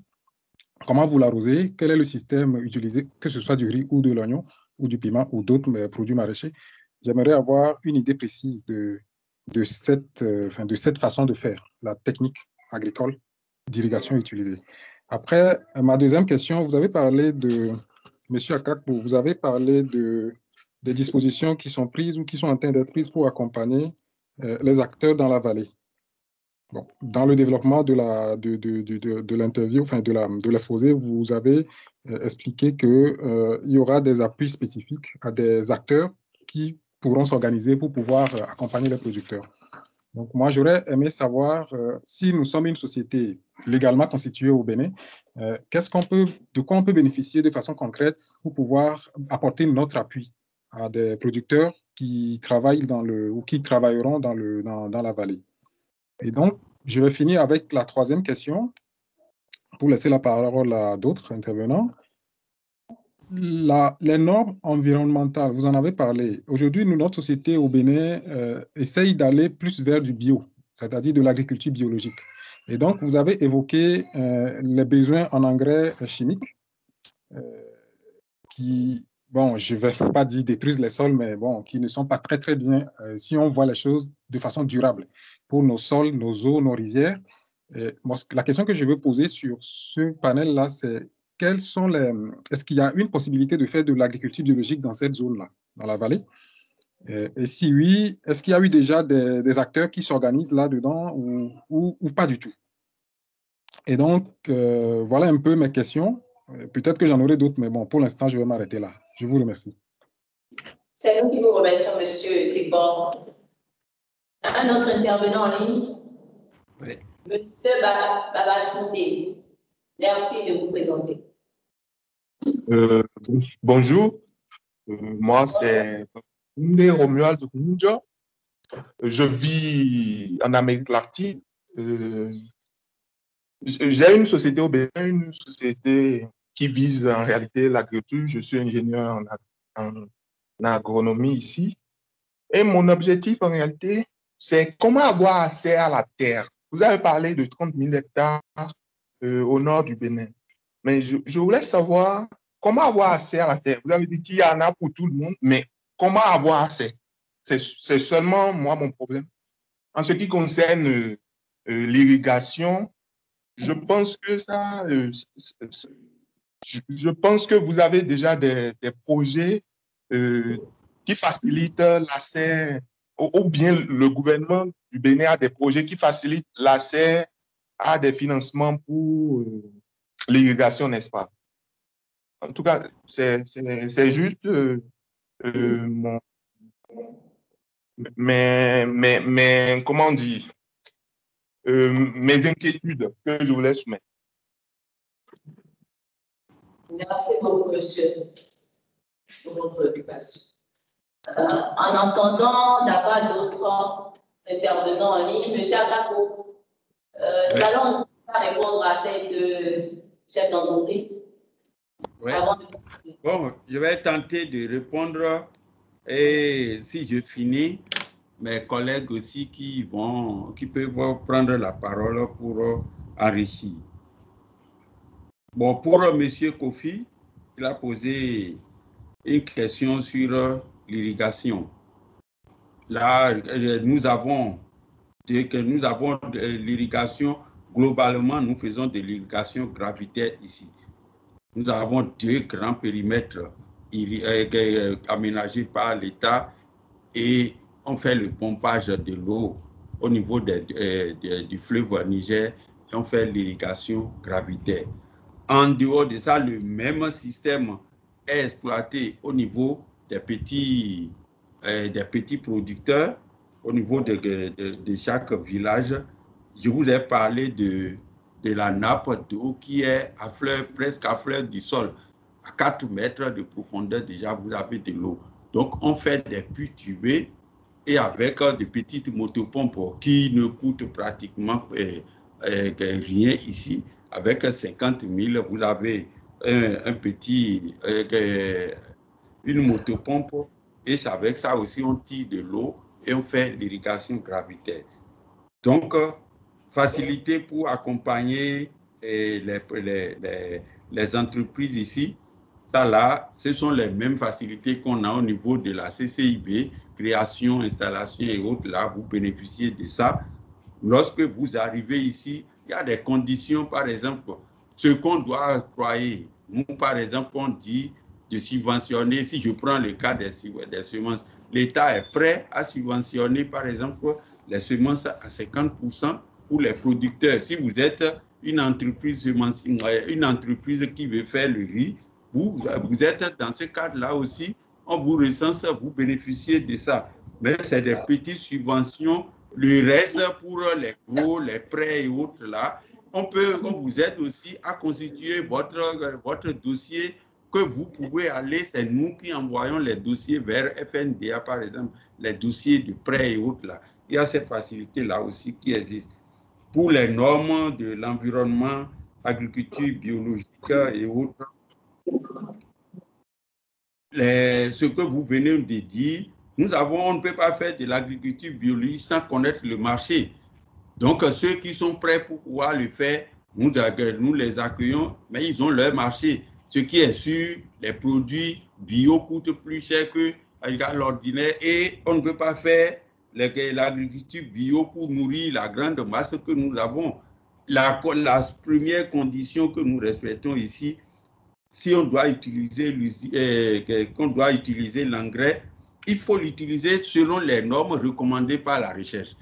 comment vous l'arrosez? Quel est le système utilisé, que ce soit du riz ou de l'oignon ou du piment ou d'autres produits maraîchers? J'aimerais avoir une idée précise de cette façon de faire, la technique agricole d'irrigation utilisée. Après, ma deuxième question, vous avez parlé de, Monsieur Akakpo, vous avez parlé des dispositions qui sont prises ou qui sont en train d'être prises pour accompagner les acteurs dans la vallée. Bon, dans le développement de l'interview, enfin de l'exposé, vous avez expliqué qu'il y aura des appuis spécifiques à des acteurs qui pourront s'organiser pour pouvoir accompagner les producteurs. Donc, moi, j'aurais aimé savoir si nous sommes une société légalement constituée au Bénin, de quoi on peut bénéficier de façon concrète pour pouvoir apporter notre appui à des producteurs qui travaillent ou qui travailleront dans la vallée. Et donc, je vais finir avec la troisième question pour laisser la parole à d'autres intervenants. Les normes environnementales, vous en avez parlé. Aujourd'hui, notre société au Bénin essaye d'aller plus vers du bio, c'est-à-dire de l'agriculture biologique. Et donc, vous avez évoqué les besoins en engrais chimiques qui, bon, je ne vais pas dire détruisent les sols, mais bon, qui ne sont pas très, très bien si on voit les choses de façon durable pour nos sols, nos eaux, nos rivières. Moi, la question que je veux poser sur ce panel-là, c'est est-ce qu'il y a une possibilité de faire de l'agriculture biologique dans cette zone-là, dans la vallée? Et si oui, est-ce qu'il y a eu déjà des acteurs qui s'organisent là-dedans ou pas du tout? Et donc, voilà un peu mes questions. Peut-être que j'en aurai d'autres, mais bon, pour l'instant, je vais m'arrêter là. Je vous remercie. C'est nous qui vous remercions, Monsieur Tekpor. Un autre intervenant en ligne? Oui. Monsieur Babatunde, merci de vous présenter. Bonjour, moi c'est Romuald Kunja. Je vis en Amérique latine. J'ai une société au Bénin, une société qui vise en réalité l'agriculture. Je suis ingénieur en agronomie ici. Et mon objectif en réalité, c'est comment avoir accès à la terre. Vous avez parlé de 30 000 hectares au nord du Bénin. Mais je voulais savoir comment avoir accès à la terre. Vous avez dit qu'il y en a pour tout le monde, mais comment avoir accès? C'est seulement moi mon problème. En ce qui concerne l'irrigation, je pense que je pense que vous avez déjà des projets qui facilitent l'accès, ou bien le gouvernement du Bénin a des projets qui facilitent l'accès à des financements pour l'irrigation, n'est-ce pas? En tout cas, c'est juste mon... Mais comment on dit? mes inquiétudes que je voulais soumettre. Merci beaucoup, monsieur, pour votre préoccupation. En entendant d'avoir d'autres intervenants en ligne, monsieur Akako, nous allons répondre à cette chef d'entreprise. Ouais. Bon, je vais tenter de répondre et si je finis, mes collègues aussi qui peuvent prendre la parole pour enrichir. Bon, pour M. Kofi, il a posé une question sur l'irrigation. Là, nous avons l'irrigation, globalement, nous faisons de l'irrigation gravitaire ici. Nous avons 2 grands périmètres aménagés par l'État et on fait le pompage de l'eau au niveau du fleuve Niger et on fait l'irrigation gravitaire. En dehors de ça, le même système est exploité au niveau des petits producteurs, au niveau de chaque village. Je vous ai parlé de la nappe d'eau qui est presque à fleur du sol. À 4 mètres de profondeur, déjà, vous avez de l'eau. Donc, on fait des puits tubés et avec des petites motopompes qui ne coûtent pratiquement rien ici. Avec 50 000, vous avez une motopompe et avec ça aussi, on tire de l'eau et on fait l'irrigation gravitaire. Donc, facilité pour accompagner les entreprises ici. Ça là, ce sont les mêmes facilités qu'on a au niveau de la CCIB, création, installation et autres. Là, vous bénéficiez de ça. Lorsque vous arrivez ici, il y a des conditions, par exemple, ce qu'on doit octroyer. Nous, par exemple, on dit de subventionner, si je prends le cas des semences, l'État est prêt à subventionner, par exemple, les semences à 50% pour les producteurs. Si vous êtes une entreprise qui veut faire le riz, vous êtes dans ce cadre-là aussi, on vous recense, vous bénéficiez de ça. Mais c'est des petites subventions. Le reste pour les gros, les prêts et autres là, on vous aide aussi à constituer votre dossier que vous pouvez aller. C'est nous qui envoyons les dossiers vers FNDA, par exemple, les dossiers de prêts et autres là. Il y a cette facilité-là aussi qui existe. Pour les normes de l'environnement, agriculture biologique et autres, ce que vous venez de dire, on ne peut pas faire de l'agriculture biologique sans connaître le marché. Donc, ceux qui sont prêts pour pouvoir le faire, nous les accueillons, mais ils ont leur marché. Ce qui est sûr, les produits bio coûtent plus cher que l'ordinaire et on ne peut pas faire l'agriculture bio pour nourrir la grande masse que nous avons. La première condition que nous respectons ici, si on doit utiliser l'engrais, il faut l'utiliser selon les normes recommandées par la recherche.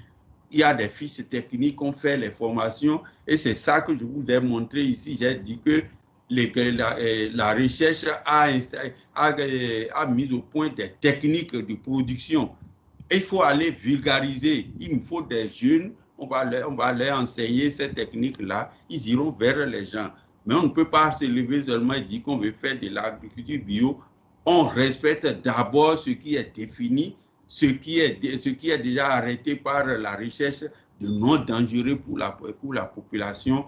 Il y a des fiches techniques, on fait les formations et c'est ça que je vous ai montré ici. J'ai dit que la recherche a mis au point des techniques de production. Et il faut aller vulgariser. Il nous faut des jeunes, on va leur enseigner ces techniques-là. Ils iront vers les gens. Mais on ne peut pas se lever seulement et dire qu'on veut faire de l'agriculture bio. On respecte d'abord ce qui est défini, ce qui est déjà arrêté par la recherche de non dangereux pour la population.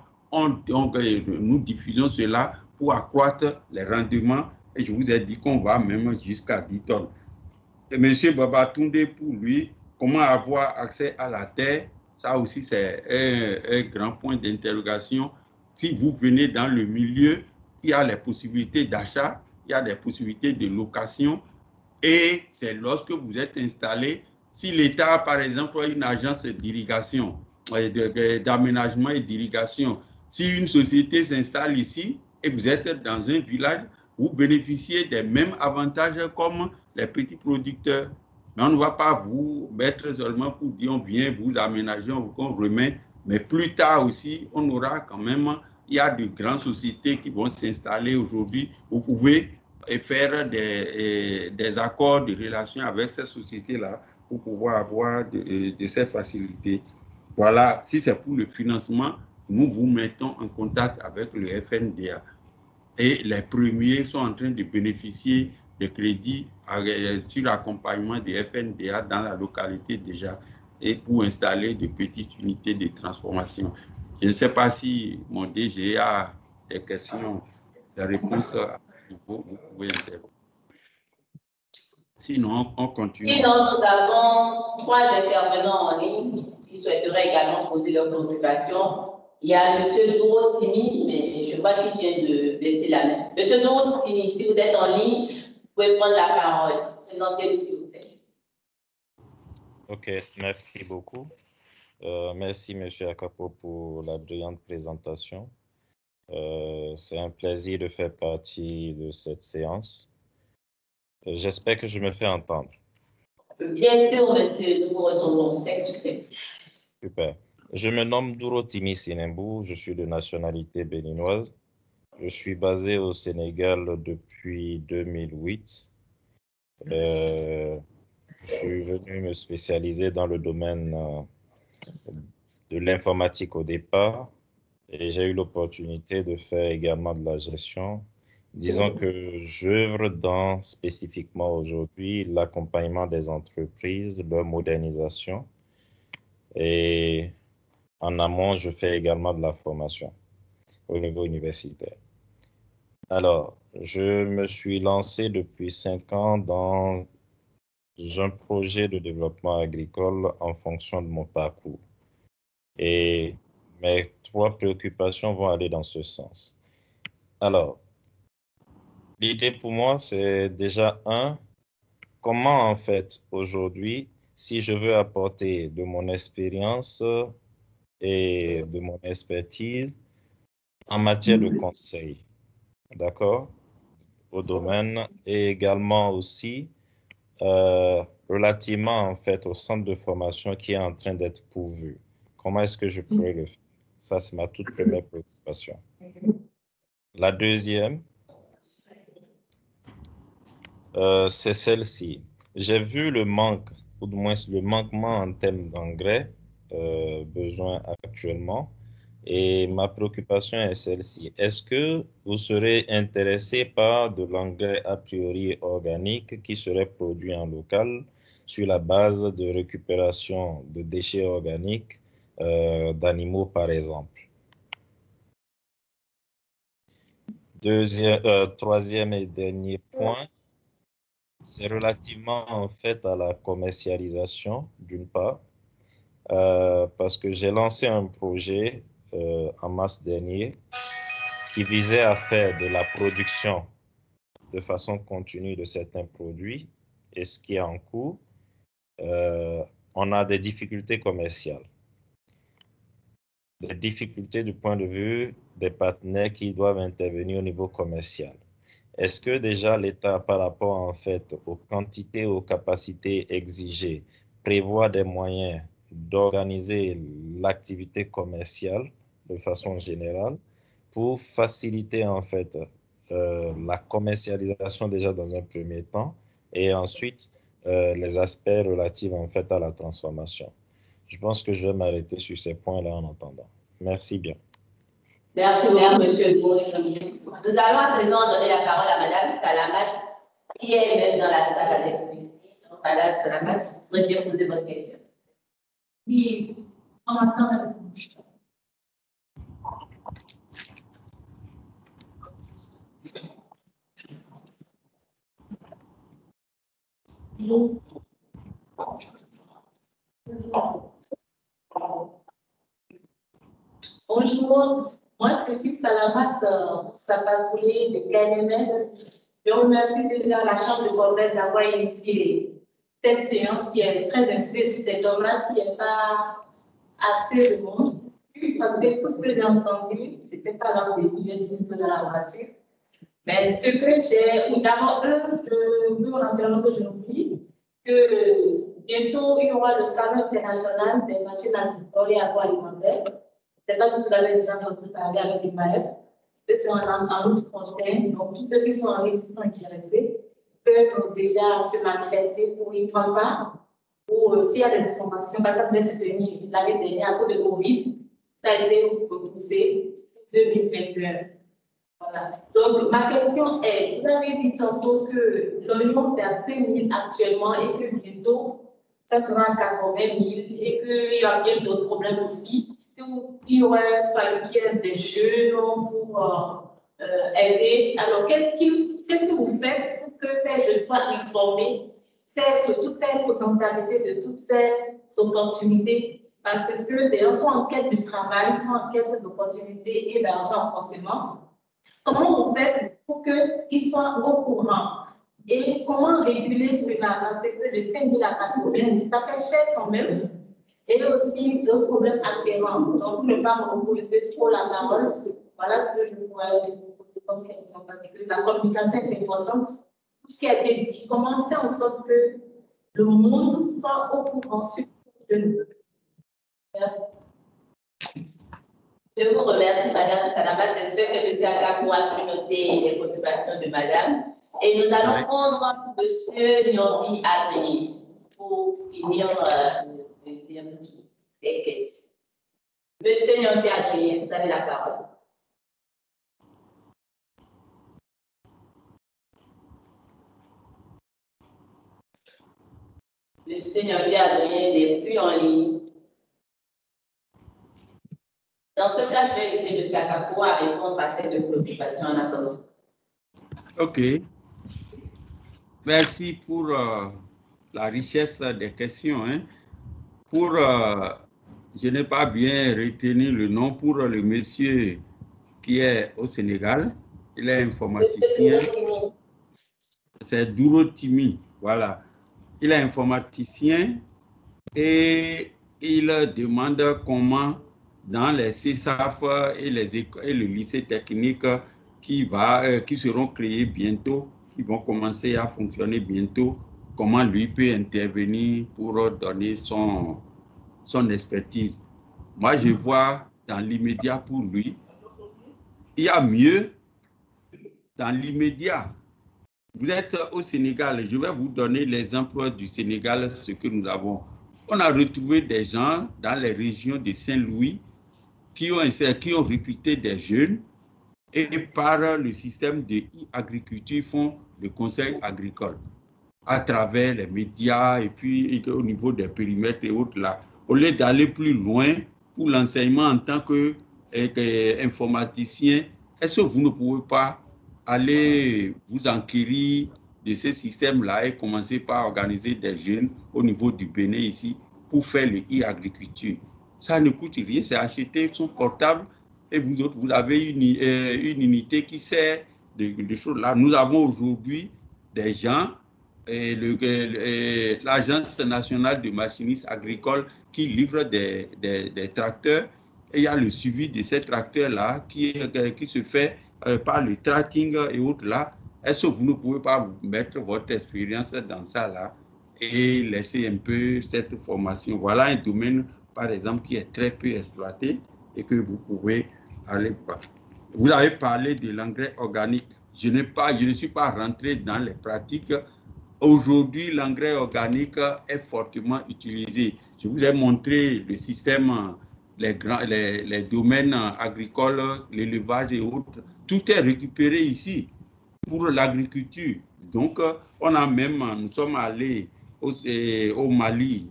Donc, nous diffusons cela pour accroître les rendements. Et je vous ai dit qu'on va même jusqu'à 10 tonnes. Et M. Babatunde, pour lui, comment avoir accès à la terre, ça aussi c'est un grand point d'interrogation. Si vous venez dans le milieu, il y a les possibilités d'achat, il y a des possibilités de location et c'est lorsque vous êtes installé, si l'État, par exemple, a une agence d'irrigation, d'aménagement et d'irrigation, si une société s'installe ici et vous êtes dans un village, vous bénéficiez des mêmes avantages comme les petits producteurs. Mais on ne va pas vous mettre seulement pour dire on vient vous aménager, on remet, mais plus tard aussi, on aura quand même, il y a de grandes sociétés qui vont s'installer aujourd'hui. Vous pouvez faire des accords de relation avec ces sociétés-là pour pouvoir avoir de ces facilités. Voilà, si c'est pour le financement, nous vous mettons en contact avec le FNDA. Et les premiers sont en train de bénéficier des crédits sur l'accompagnement des FNDA dans la localité déjà et pour installer de petites unités de transformation. Je ne sais pas si mon DG a des questions, des réponses à ce niveau, vous pouvez intervenir. Sinon, on continue. Sinon, nous avons 3 intervenants en ligne qui souhaiteraient également poser leurs préoccupations. Il y a M. Doro Timi, mais je vois qu'il vient de baisser la main. M. Doro Timi, si vous êtes en ligne, vous pouvez prendre la parole. Présentez-vous, s'il vous plaît. OK, merci beaucoup. Merci, M. Akapo, pour la brillante présentation. C'est un plaisir de faire partie de cette séance. J'espère que je me fais entendre. Bien sûr, monsieur, nous vous recevons 7 sur 7. Super. Je me nomme Duro Timi Sinembu, je suis de nationalité béninoise. Je suis basé au Sénégal depuis 2008. Je suis venu me spécialiser dans le domaine de l'informatique au départ et j'ai eu l'opportunité de faire également de la gestion. Disons que j'œuvre dans spécifiquement aujourd'hui l'accompagnement des entreprises, leur modernisation et en amont, je fais également de la formation au niveau universitaire. Alors, je me suis lancé depuis 5 ans dans un projet de développement agricole en fonction de mon parcours. Et mes 3 préoccupations vont aller dans ce sens. Alors, l'idée pour moi, c'est déjà comment en fait aujourd'hui, si je veux apporter de mon expérience et de mon expertise en matière de conseil, d'accord, au domaine et également aussi relativement en fait au centre de formation qui est en train d'être pourvu. Comment est-ce que je pourrais le faire? Ça, c'est ma toute première préoccupation. La deuxième, c'est celle-ci. J'ai vu le manque, ou du moins le manquement en termes d'engrais besoin actuellement. Et ma préoccupation est celle-ci. Est-ce que vous serez intéressé par de l'engrais a priori organique qui serait produit en local sur la base de récupération de déchets organiques d'animaux, par exemple? Troisième et dernier point, c'est relativement en fait à la commercialisation, d'une part, parce que j'ai lancé un projet en mars dernier qui visait à faire de la production de façon continue de certains produits, et ce qui est en cours, on a des difficultés commerciales. Des difficultés du point de vue des partenaires qui doivent intervenir au niveau commercial. Est-ce que déjà l'État, par rapport en fait aux quantités, aux capacités exigées, prévoit des moyens d'organiser l'activité commerciale de façon générale pour faciliter en fait la commercialisation déjà dans un premier temps et ensuite les aspects relatifs en fait à la transformation? Je pense que je vais m'arrêter sur ces points-là en attendant. Merci bien. Merci beaucoup, monsieur Doro. Nous allons à présent donner la parole à madame Salamat, qui est même dans la salle avec nous ici. Donc, madame Salamat, vous pourrez bien poser votre question. Oui, on attend la bouche. Bonjour, moi je suis Salamat Sapasouli de KNML. Je remercie déjà la Chambre de commerce d'avoir initié cette séance qui est très inspirée sur des domaines qui n'est pas assez de monde. Avec tout ce que j'ai entendu, je n'étais pas là au début, je suis un peu dans la voiture. Mais ce que j'ai, ou d'abord, je veux rappeler que je n'oublie que bientôt il y aura le salon international des machines agricoles et agroalimentaires. Je ne sais pas si vous avez déjà entendu parler avec l'IMAEF. C'est en août prochain. Donc, tous ceux qui sont investisseurs intéressés peuvent déjà se manifester pour y prendre part. ou s'il y a des informations, par exemple, se tenir l'année dernière à cause de Covid, ça a été repoussé 2021. Voilà. Donc, ma question est, vous avez dit tantôt que l'Union est à 5 000 actuellement et que bientôt, ça sera à 80 000 et qu'il y a bien d'autres problèmes aussi, qu'il aurait fallu qu'il y ait des jeunes pour aider. Alors, qu'est-ce que vous faites pour que ces jeunes soient informés de toutes ces potentialités, de toutes ces opportunités? Parce que des gens sont en quête de travail, sont en quête d'opportunités et d'argent forcément. Comment vous faites pour qu'ils soient au courant? Et comment réguler cela? Parce que de 5 000 à 80 000, ça fait cher quand même. Et aussi d'autres problèmes afférents. Donc, je ne vais pas me reposer trop la parole. Voilà ce que je pourrais dire comme question. Parce que la communication est importante. Tout ce qui a été dit, comment faire en sorte que le monde soit au courant sur ce que nous. Merci. Je vous remercie, Madame Salamat. J'espère que M. Akapo a pu noter les préoccupations de Madame. Et nous allons prendre M. Nyombi Adrien pour finir les questions. M. Nyombi Adrien, vous avez la parole. M. Nyombi Adrien n'est plus en ligne. Dans ce cas, je vais inviter M. Akapo à répondre à ces deux préoccupations en attendant. OK. Merci pour la richesse des questions. Hein. Je n'ai pas bien retenu le nom pour le monsieur qui est au Sénégal. Il est informaticien. C'est Dourotimi. Voilà. Il est informaticien et il demande comment dans les CESAF et le lycée technique qui seront créés bientôt, qui vont commencer à fonctionner bientôt, comment lui peut intervenir pour donner son expertise. Moi, je vois dans l'immédiat pour lui, il y a mieux dans l'immédiat. Vous êtes au Sénégal, je vais vous donner l'exemple du Sénégal, ce que nous avons. On a retrouvé des gens dans les régions de Saint-Louis qui ont recruté des jeunes et par le système de e-agriculture font le conseil agricole à travers les médias et puis au niveau des périmètres et autres là. Au lieu d'aller plus loin pour l'enseignement en tant qu'informaticien, est-ce que vous ne pouvez pas aller vous enquérir de ces systèmes-là et commencer par organiser des jeunes au niveau du Bénin ici pour faire le e-agriculture? Ça ne coûte rien, c'est acheter son portable et vous autres, vous avez une unité qui sert de choses là. Nous avons aujourd'hui des gens, l'Agence nationale de machinistes agricoles qui livre des tracteurs et il y a le suivi de ces tracteurs-là qui se fait par le tracking et autres là. Est-ce que vous ne pouvez pas vous mettre votre expérience dans ça là et laisser un peu cette formation? Voilà un domaine, par exemple, qui est très peu exploité et que vous pouvez aller par. Vous avez parlé de l'engrais organique. Je ne suis pas rentré dans les pratiques. Aujourd'hui, l'engrais organique est fortement utilisé. Je vous ai montré le système, les domaines agricoles, l'élevage et autres. Tout est récupéré ici pour l'agriculture. Donc, nous sommes allés au Mali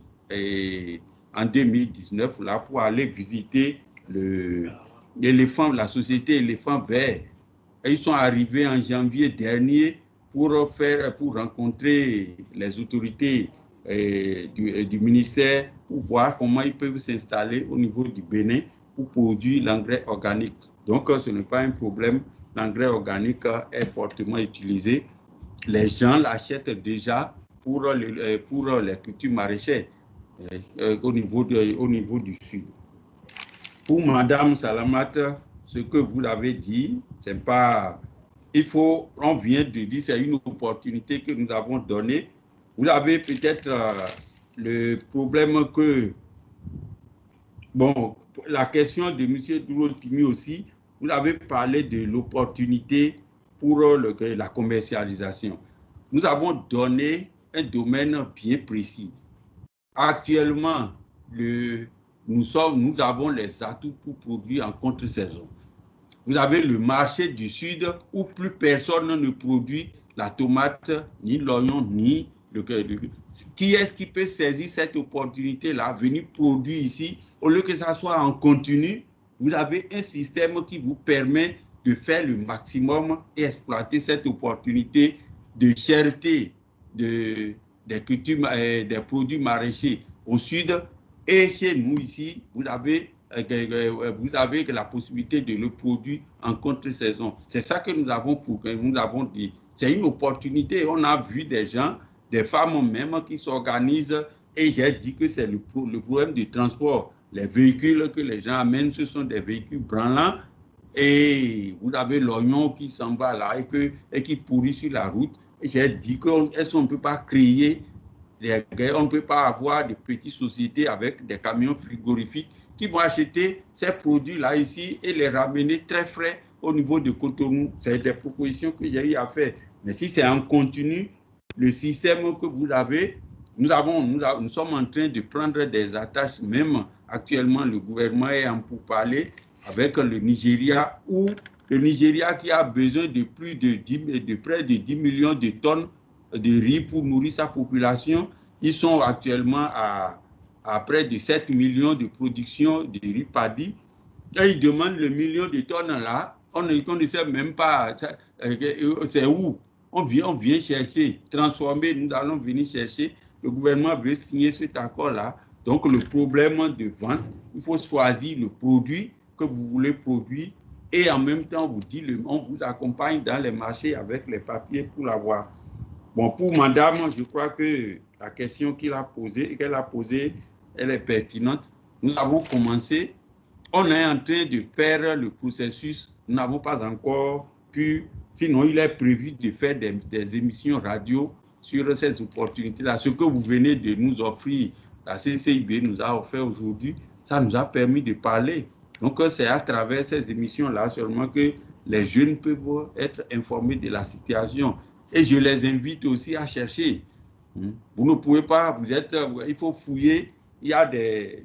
en 2019 là, pour aller visiter la société éléphant vert. Et ils sont arrivés en janvier dernier pour rencontrer les autorités du ministère pour voir comment ils peuvent s'installer au niveau du Bénin pour produire l'engrais organique. Donc, ce n'est pas un problème. L'engrais organique est fortement utilisé. Les gens l'achètent déjà pour les cultures maraîchères au niveau du sud. Pour Madame Salamat, ce que vous avez dit, c'est pas... on vient de dire, c'est une opportunité que nous avons donnée. Vous avez peut-être le problème que... Bon, la question de M. Dourotimi aussi, vous avez parlé de l'opportunité pour la commercialisation. Nous avons donné un domaine bien précis. actuellement, nous avons les atouts pour produire en contre-saison. Vous avez le marché du Sud où plus personne ne produit la tomate, ni l'oignon, ni le... Qui est-ce qui peut saisir cette opportunité-là, venir produire ici, au lieu que ça soit en continu? Vous avez un système qui vous permet de faire le maximum et exploiter cette opportunité de cherté des produits maraîchers au Sud. Et chez nous ici, vous avez la possibilité de le produire en contre-saison. C'est ça que nous avons dit. C'est une opportunité. On a vu des gens, des femmes même qui s'organisent, et j'ai dit que c'est le problème du transport. Les véhicules que les gens amènent, ce sont des véhicules branlants, et vous avez l'oignon qui s'en va là et qui pourrit sur la route. Et j'ai dit qu'on ne peut pas créer, on ne peut pas avoir de petites sociétés avec des camions frigorifiques qui vont acheter ces produits-là ici et les ramener très frais au niveau de Cotonou. C'est des propositions que j'ai eu à faire. Mais si c'est en continu, le système que vous avez, nous sommes en train de prendre des attaches, même actuellement le gouvernement est en pourparlers avec le Nigeria, où le Nigeria qui a besoin de près de 10 millions de tonnes de riz pour nourrir sa population. Ils sont actuellement à près de 7 millions de production de riz paddy. Et ils demandent le million de tonnes là. On ne sait même pas c'est où. On vient chercher, transformer, nous allons venir chercher. Le gouvernement veut signer cet accord-là. Donc, le problème de vente, il faut choisir le produit que vous voulez produire et en même temps, on vous accompagne dans les marchés avec les papiers pour l'avoir. Bon, pour madame, je crois que la question qu'elle a posée, elle est pertinente. Nous avons commencé, on est en train de faire le processus, nous n'avons pas encore pu, sinon il est prévu de faire des émissions radio sur ces opportunités-là. Ce que vous venez de nous offrir, la CCIB nous a offert aujourd'hui, ça nous a permis de parler. Donc c'est à travers ces émissions-là seulement que les jeunes peuvent être informés de la situation. Et je les invite aussi à chercher. Vous ne pouvez pas, il faut fouiller. Il y a des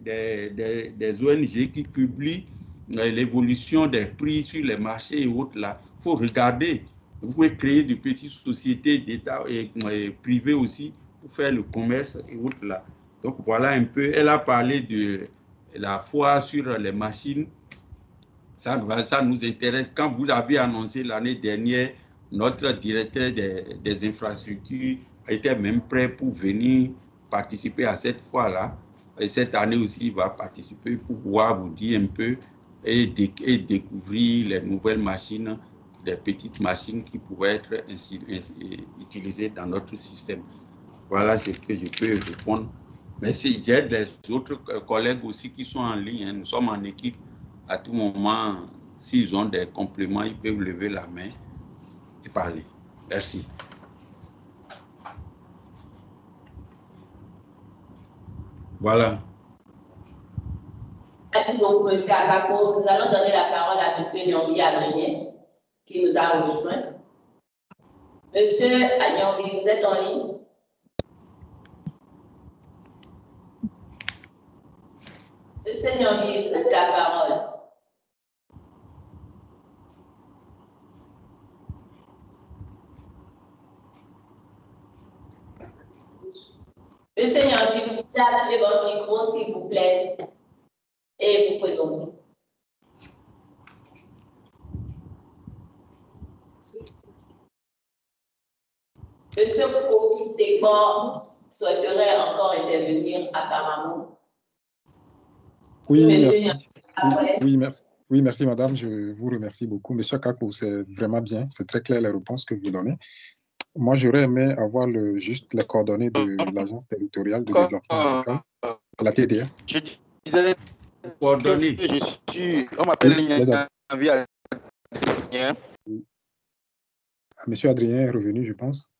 ONG qui publient l'évolution des prix sur les marchés et autres là. Il faut regarder. Vous pouvez créer de petites sociétés d'État et privées aussi pour faire le commerce et autres là. Donc voilà un peu. Elle a parlé de la foire sur les machines. Ça nous intéresse. Quand vous l'avez annoncé l'année dernière, notre directeur des infrastructures était même prêt pour venir participer à cette foire-là. Et cette année aussi, il va participer pour pouvoir vous dire un peu et découvrir les nouvelles machines, des petites machines qui pourraient être utilisées dans notre système. Voilà ce que je peux répondre. Mais si j'ai des autres collègues aussi qui sont en ligne, nous sommes en équipe. À tout moment, s'ils ont des compléments, ils peuvent lever la main et parler. Merci. Voilà. Merci beaucoup, M. Akako. Nous allons donner la parole à M. Nyambi Adrien, qui nous a rejoint. M. Nyambi, vous êtes en ligne? M. Nyambi, vous avez la parole. Monsieur Nyambi, vous pouvez activer votre micro, s'il vous plaît, et vous présenter. Monsieur Kofi Tekor souhaiterait encore intervenir apparemment. Oui, merci. Oui, merci, madame. Je vous remercie beaucoup. Monsieur Akako, c'est vraiment bien. C'est très clair les réponses que vous donnez. Moi, j'aurais aimé avoir juste les coordonnées de l'Agence territoriale de développement agricole, la TDA. Je disais coordonnées. On m'appelle Nyambi Adrien. Monsieur Adrien est revenu, je pense.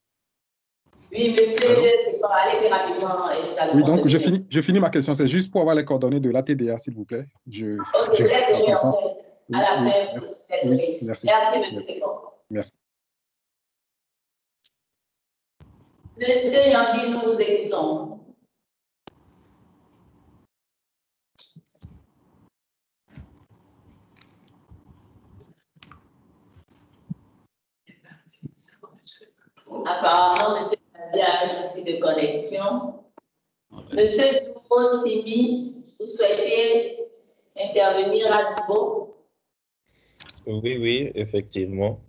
Oui, monsieur, allez-y rapidement. Oui, donc je finis ma question. C'est juste pour avoir les coordonnées de la TDA, s'il vous plaît. Ok, vous êtes venu en fait. À la fin. Merci. Merci, monsieur Tekor. Merci. Monsieur Nyambi, nous vous écoutons. Apparemment, monsieur a bien un souci de connexion. Monsieur Duro-Timi, vous souhaitez intervenir à nouveau? Oui, oui, effectivement.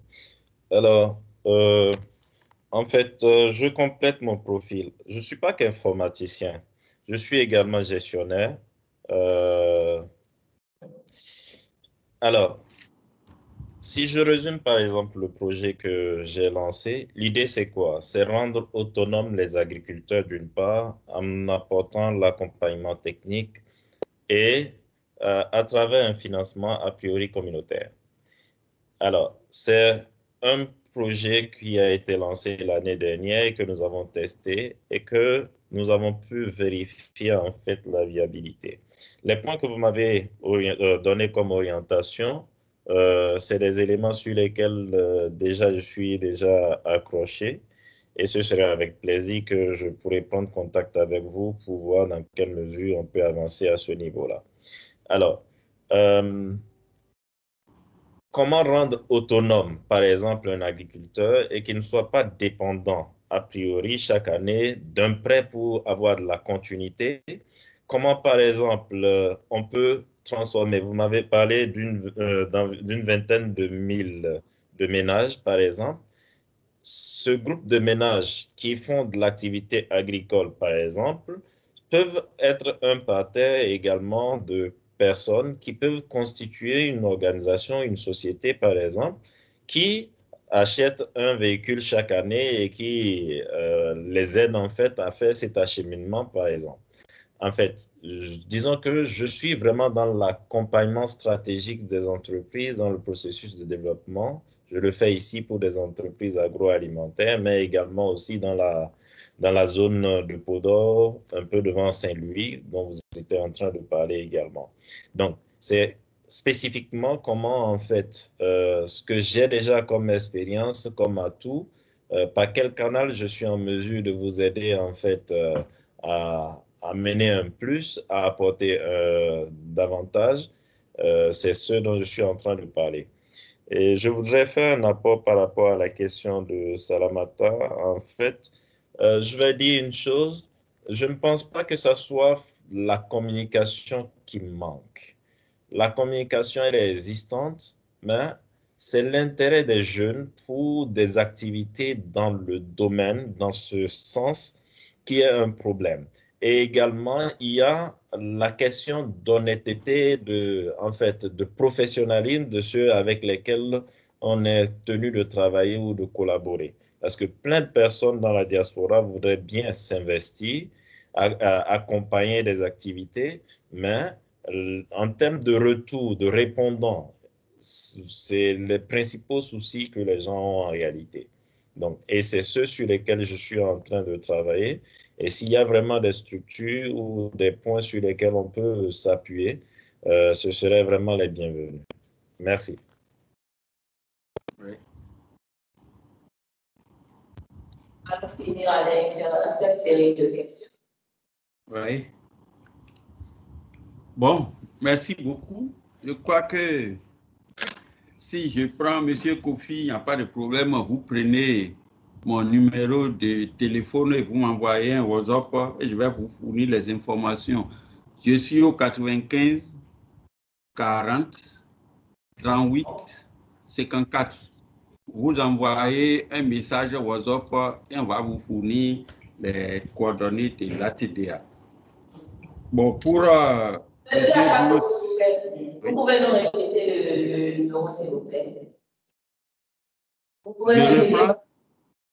Alors, en fait, je complète mon profil. Je ne suis pas qu'informaticien. Je suis également gestionnaire. Alors, si je résume par exemple le projet que j'ai lancé, l'idée c'est quoi? C'est rendre autonomes les agriculteurs d'une part en apportant l'accompagnement technique et à travers un financement a priori communautaire. Alors, c'est un projet qui a été lancé l'année dernière et que nous avons testé et que nous avons pu vérifier en fait la viabilité. Les points que vous m'avez donnés comme orientation, c'est des éléments sur lesquels déjà je suis déjà accroché et ce serait avec plaisir que je pourrais prendre contact avec vous pour voir dans quelle mesure on peut avancer à ce niveau-là. Alors, comment rendre autonome, par exemple, un agriculteur et qu'il ne soit pas dépendant, a priori, chaque année d'un prêt pour avoir de la continuité? Comment, par exemple, on peut transformer, vous m'avez parlé d'une vingtaine de mille de ménages, par exemple. Ce groupe de ménages qui font de l'activité agricole, par exemple, peuvent être un parterre également de personnes qui peuvent constituer une organisation, une société, par exemple, qui achètent un véhicule chaque année et qui les aide en fait à faire cet acheminement, par exemple. En fait, disons que je suis vraiment dans l'accompagnement stratégique des entreprises dans le processus de développement. Je le fais ici pour des entreprises agroalimentaires, mais également aussi dans la zone de Podor, un peu devant Saint-Louis, dont vous étiez en train de parler également. Donc, c'est spécifiquement comment, en fait, ce que j'ai déjà comme expérience, comme atout, par quel canal je suis en mesure de vous aider, en fait, à mener un plus, à apporter davantage, c'est ce dont je suis en train de parler. Et je voudrais faire un apport par rapport à la question de Salamata. En fait, je vais dire une chose, je ne pense pas que ce soit la communication qui manque. La communication, elle est existante, mais c'est l'intérêt des jeunes pour des activités dans le domaine, dans ce sens, qui est un problème. Et également, il y a la question d'honnêteté, de professionnalisme de ceux avec lesquels on est tenu de travailler ou de collaborer. Parce que plein de personnes dans la diaspora voudraient bien s'investir, accompagner des activités, mais en termes de retour, de répondants, c'est les principaux soucis que les gens ont en réalité. Donc, et c'est ceux sur lesquels je suis en train de travailler. Et s'il y a vraiment des structures ou des points sur lesquels on peut s'appuyer, ce serait vraiment les bienvenus. Merci. Oui. On va finir avec cette série de questions. Oui. Bon, merci beaucoup. Je crois que si je prends M. Kofi, il n'y a pas de problème. Vous prenez mon numéro de téléphone et vous m'envoyez un WhatsApp et je vais vous fournir les informations. Je suis au 95 40 38 54. Vous envoyez un message WhatsApp et on va vous fournir les coordonnées de l'ATDA. Bon, pour vous pouvez nous répéter le numéro, s'il vous plaît. Vous pouvez répéter.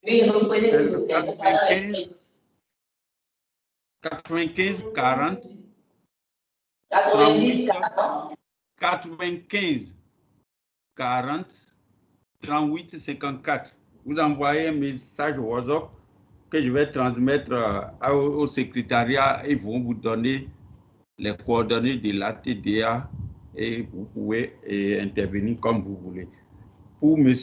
Oui, reprenez, s'il vous plaît. 95 40 90 40 95 40 38 54. Vous envoyez un message WhatsApp que je vais transmettre au secrétariat et ils vont vous donner les coordonnées de l'ATDA et vous pouvez intervenir comme vous voulez. Pour M.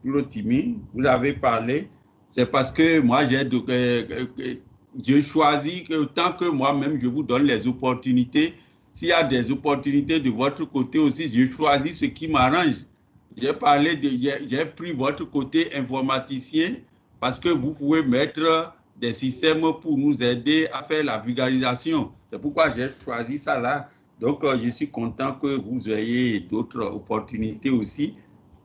Duro-Timi, vous avez parlé, c'est parce que moi j'ai choisi que tant que moi-même je vous donne les opportunités, s'il y a des opportunités de votre côté aussi, je choisis ce qui m'arrange. J'ai pris votre côté informaticien parce que vous pouvez mettre des systèmes pour nous aider à faire la vulgarisation. C'est pourquoi j'ai choisi ça là. Donc, je suis content que vous ayez d'autres opportunités aussi.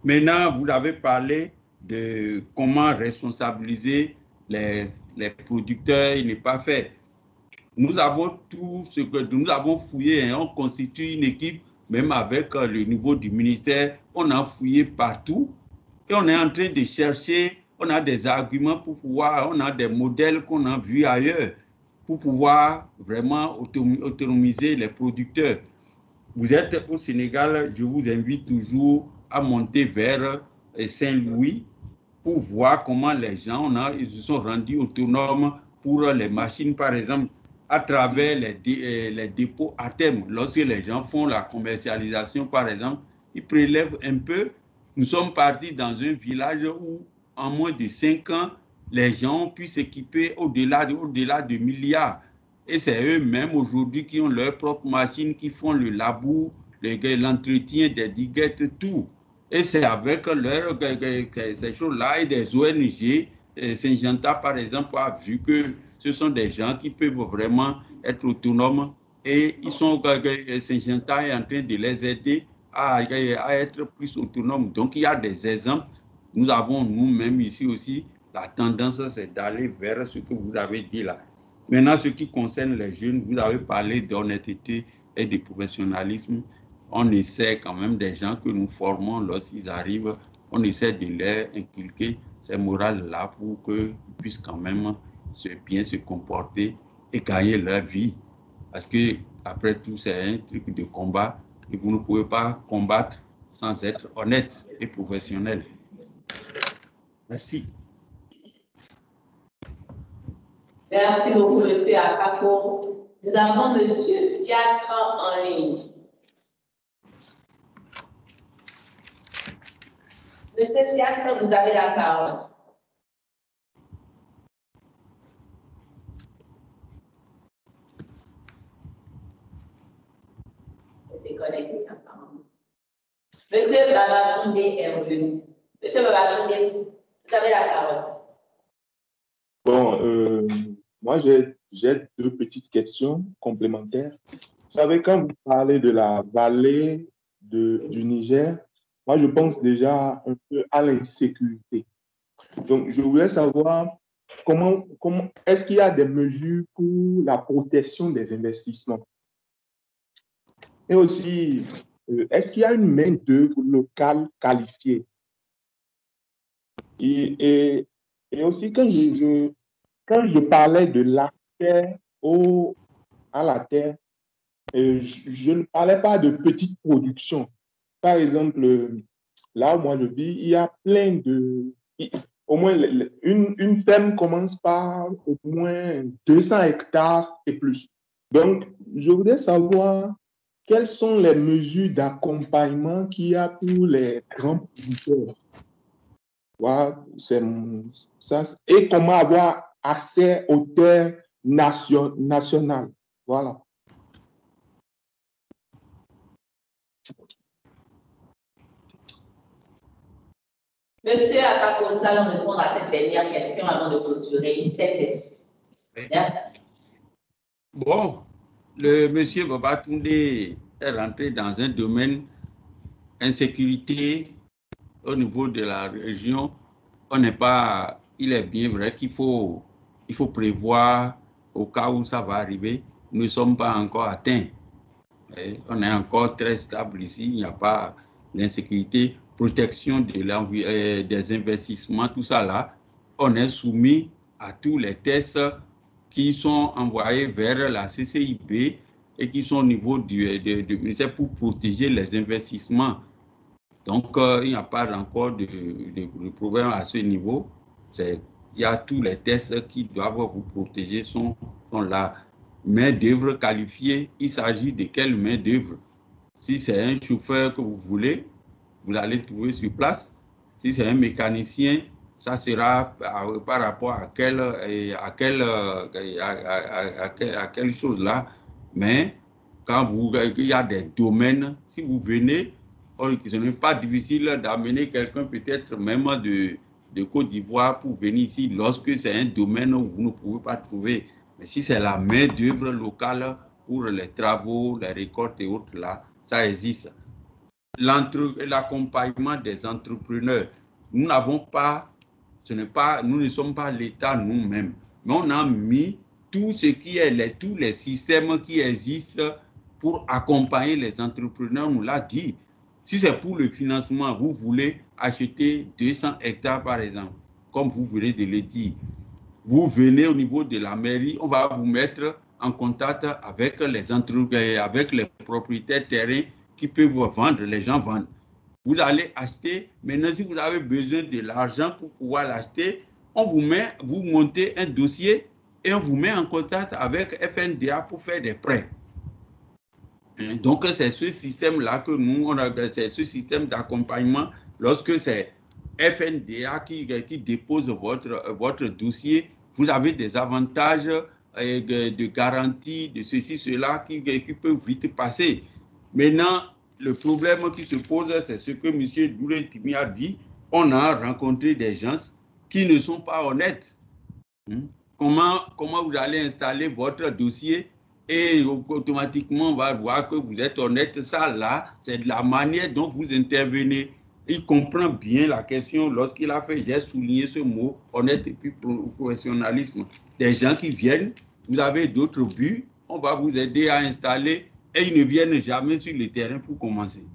Maintenant, vous avez parlé de comment responsabiliser les producteurs. Il n'est pas fait. Nous avons tout ce que nous avons fouillé. Hein, on constitue une équipe, même avec le niveau du ministère. On a fouillé partout et on est en train de chercher. On a des arguments pour pouvoir, on a des modèles qu'on a vus ailleurs pour pouvoir vraiment autonomiser les producteurs. Vous êtes au Sénégal, je vous invite toujours à monter vers Saint-Louis pour voir comment les gens ils se sont rendus autonomes pour les machines, par exemple, à travers les dépôts à terme. Lorsque les gens font la commercialisation, par exemple, ils prélèvent un peu. Nous sommes partis dans un village où, en moins de 5 ans, les gens ont pu s'équiper au-delà de milliards. Et c'est eux-mêmes aujourd'hui qui ont leurs propres machines, qui font le labour, l'entretien des diguettes, tout. Et c'est avec ces choses-là et des ONG, Syngenta par exemple a vu que ce sont des gens qui peuvent vraiment être autonomes et Syngenta est en train de les aider à être plus autonomes. Donc il y a des exemples. Nous avons nous-mêmes ici aussi, la tendance c'est d'aller vers ce que vous avez dit là. Maintenant, ce qui concerne les jeunes, vous avez parlé d'honnêteté et de professionnalisme. On essaie quand même des gens que nous formons lorsqu'ils arrivent, on essaie de leur inculquer ces morales-là pour qu'ils puissent quand même bien se comporter et gagner leur vie. Parce que après tout, c'est un truc de combat et vous ne pouvez pas combattre sans être honnête et professionnel. Merci. Merci beaucoup, M. Akako. Nous avons M. Fiacre en ligne. Monsieur Fiacre, vous avez la parole. Déconnecté, apparemment. Monsieur Babatunde est revenu. Monsieur Babatunde, vous avez la parole. Bon, moi, j'ai 2 petites questions complémentaires. Vous savez, quand vous parlez de la vallée du Niger, moi, je pense déjà un peu à l'insécurité. Donc, je voulais savoir comment est-ce qu'il y a des mesures pour la protection des investissements? Et aussi, est-ce qu'il y a une main-d'œuvre locale qualifiée? Et aussi, quand je parlais de l'accès à la terre, je ne parlais pas de petite production. Par exemple, là où moi je vis, il y a plein de... Au moins, une ferme commence par au moins 200 hectares et plus. Donc, je voudrais savoir quelles sont les mesures d'accompagnement qu'il y a pour les grands producteurs. Voilà, ça, et comment avoir accès aux terres nationales. Voilà. Monsieur Akako, nous allons répondre à cette dernière question avant de clôturer cette session. Merci. Bon, le monsieur Babatunde est rentré dans un domaine insécurité au niveau de la région. Il est bien vrai qu'il faut prévoir au cas où ça va arriver. Nous ne sommes pas encore atteints. On est encore très stable ici. Il n'y a pas d'insécurité, protection des investissements, tout ça là. On est soumis à tous les tests qui sont envoyés vers la CCIB et qui sont au niveau du ministère pour protéger les investissements. Donc, il n'y a pas encore de problème à ce niveau. Il y a tous les tests qui doivent vous protéger sont là. Main-d'œuvre qualifiée, il s'agit de quelle main-d'œuvre? Si c'est un chauffeur que vous voulez, vous allez trouver sur place. Si c'est un mécanicien, ça sera par rapport à quelle chose là. Mais quand il y a des domaines, si vous venez, ce n'est pas difficile d'amener quelqu'un peut-être même de Côte d'Ivoire pour venir ici lorsque c'est un domaine où vous ne pouvez pas trouver. Mais si c'est la main-d'œuvre locale pour les travaux, les récoltes et autres là, ça existe. L'accompagnement des entrepreneurs, nous n'avons pas, nous ne sommes pas l'État nous-mêmes, mais on a mis tout ce qui est tous les systèmes qui existent pour accompagner les entrepreneurs. On nous l'a dit. Si c'est pour le financement, vous voulez acheter 200 hectares par exemple, comme vous venez de le dire, vous venez au niveau de la mairie, on va vous mettre en contact avec les entrepreneurs, avec les propriétaires terrains qui peuvent vendre, les gens vendent. Vous allez acheter. Maintenant, si vous avez besoin de l'argent pour pouvoir l'acheter, vous montez un dossier et on vous met en contact avec FNDA pour faire des prêts. Donc, c'est ce système-là que nous, c'est ce système d'accompagnement. Lorsque c'est FNDA qui dépose votre dossier, vous avez des avantages de garantie, de ceci, cela, qui peuvent vite passer. Maintenant, le problème qui se pose, c'est ce que M. Douro-Timi a dit. On a rencontré des gens qui ne sont pas honnêtes. Comment vous allez installer votre dossier et automatiquement on va voir que vous êtes honnête? Ça là, c'est de la manière dont vous intervenez. Il comprend bien la question lorsqu'il a fait, j'ai souligné ce mot, honnête et puis professionnalisme. Des gens qui viennent, vous avez d'autres buts, on va vous aider à installer et ils ne viennent jamais sur le terrain pour commencer.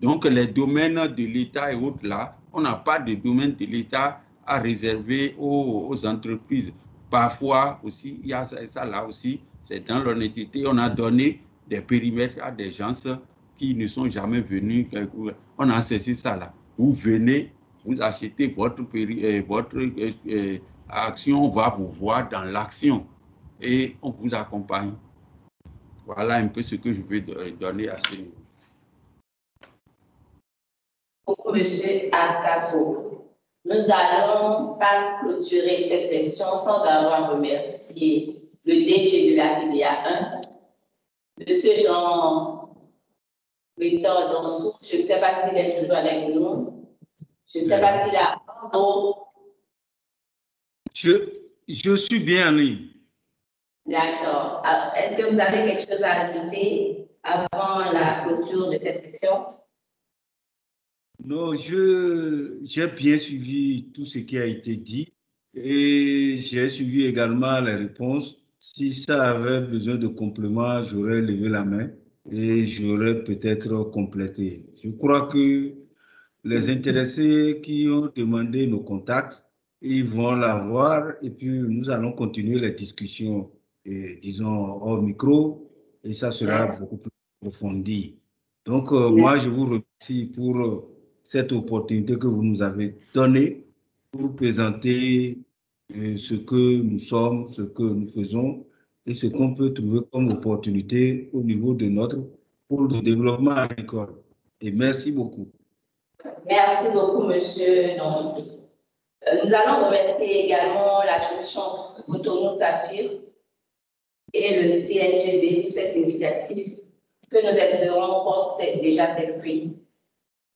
Donc les domaines de l'État et autres là, on n'a pas de domaine de l'État à réserver aux entreprises. Parfois aussi, il y a ça là aussi, c'est dans l'honnêteté, on a donné des périmètres à des gens qui ne sont jamais venus. On a cessé ça là. Vous venez, vous achetez votre action, on va vous voir dans l'action et on vous accompagne. Voilà un peu ce que je veux donner à ce niveau. Monsieur Akabo, nous n'allons pas clôturer cette session sans avoir remercié le DG de la PDA 1, Monsieur Jean-Victor Donsou. Je ne sais pas s'il est toujours avec nous. Je ne sais pas s'il a un mot. Je suis bien en ligne. D'accord. Est-ce que vous avez quelque chose à ajouter avant la clôture de cette session? Non, j'ai bien suivi tout ce qui a été dit et j'ai suivi également les réponses. Si ça avait besoin de compléments, j'aurais levé la main et j'aurais peut-être complété. Je crois que les intéressés qui ont demandé nos contacts, ils vont l'avoir et puis nous allons continuer les discussions, disons, hors micro et ça sera beaucoup plus approfondi. Donc, moi, je vous remercie pour cette opportunité que vous nous avez donnée pour présenter ce que nous sommes, ce que nous faisons et ce qu'on peut trouver comme opportunité au niveau de notre pôle de développement agricole. Et merci beaucoup. Merci beaucoup, monsieur. Nous allons remercier également l'association Cotonou Saphir et le CNGB pour cette initiative que nous espérons porte déjà ses fruits.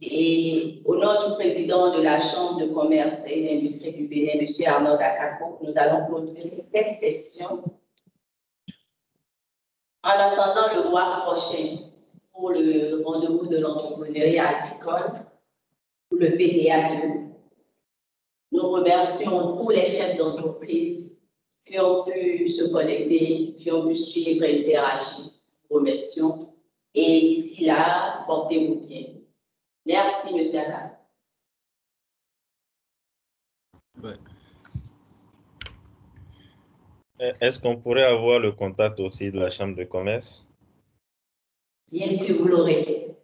Et au nom du président de la Chambre de commerce et d'industrie du Bénin, M. Arnaud Dakako, nous allons clôturer cette session en attendant le mois prochain pour le rendez-vous de l'entrepreneuriat agricole, pour le PDA2. Nous remercions tous les chefs d'entreprise qui ont pu se connecter, qui ont pu suivre et interagir. Nous remercions. Et d'ici là, portez-vous bien. Merci, M. Akab. Est-ce qu'on pourrait avoir le contact aussi de la Chambre de commerce? Bien sûr, vous l'aurez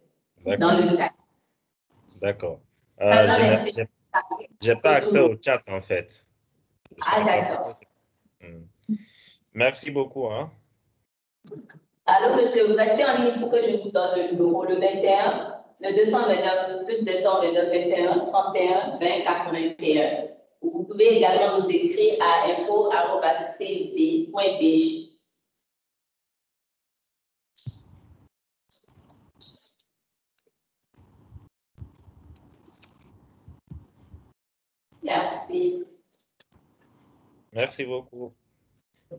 dans le chat. D'accord. J'ai pas accès au chat, en fait. Ah, d'accord. Merci beaucoup. Hein. Alors, monsieur, vous restez en ligne pour que je vous donne le numéro, le 21, le 229, plus 229, 21, 31, 20, 81. Vous pouvez également nous écrire à info@cb.bj. Merci. Merci beaucoup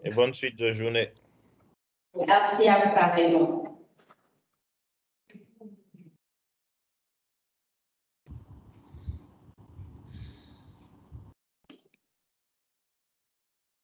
et bonne suite de journée. Merci à vous, pareillement.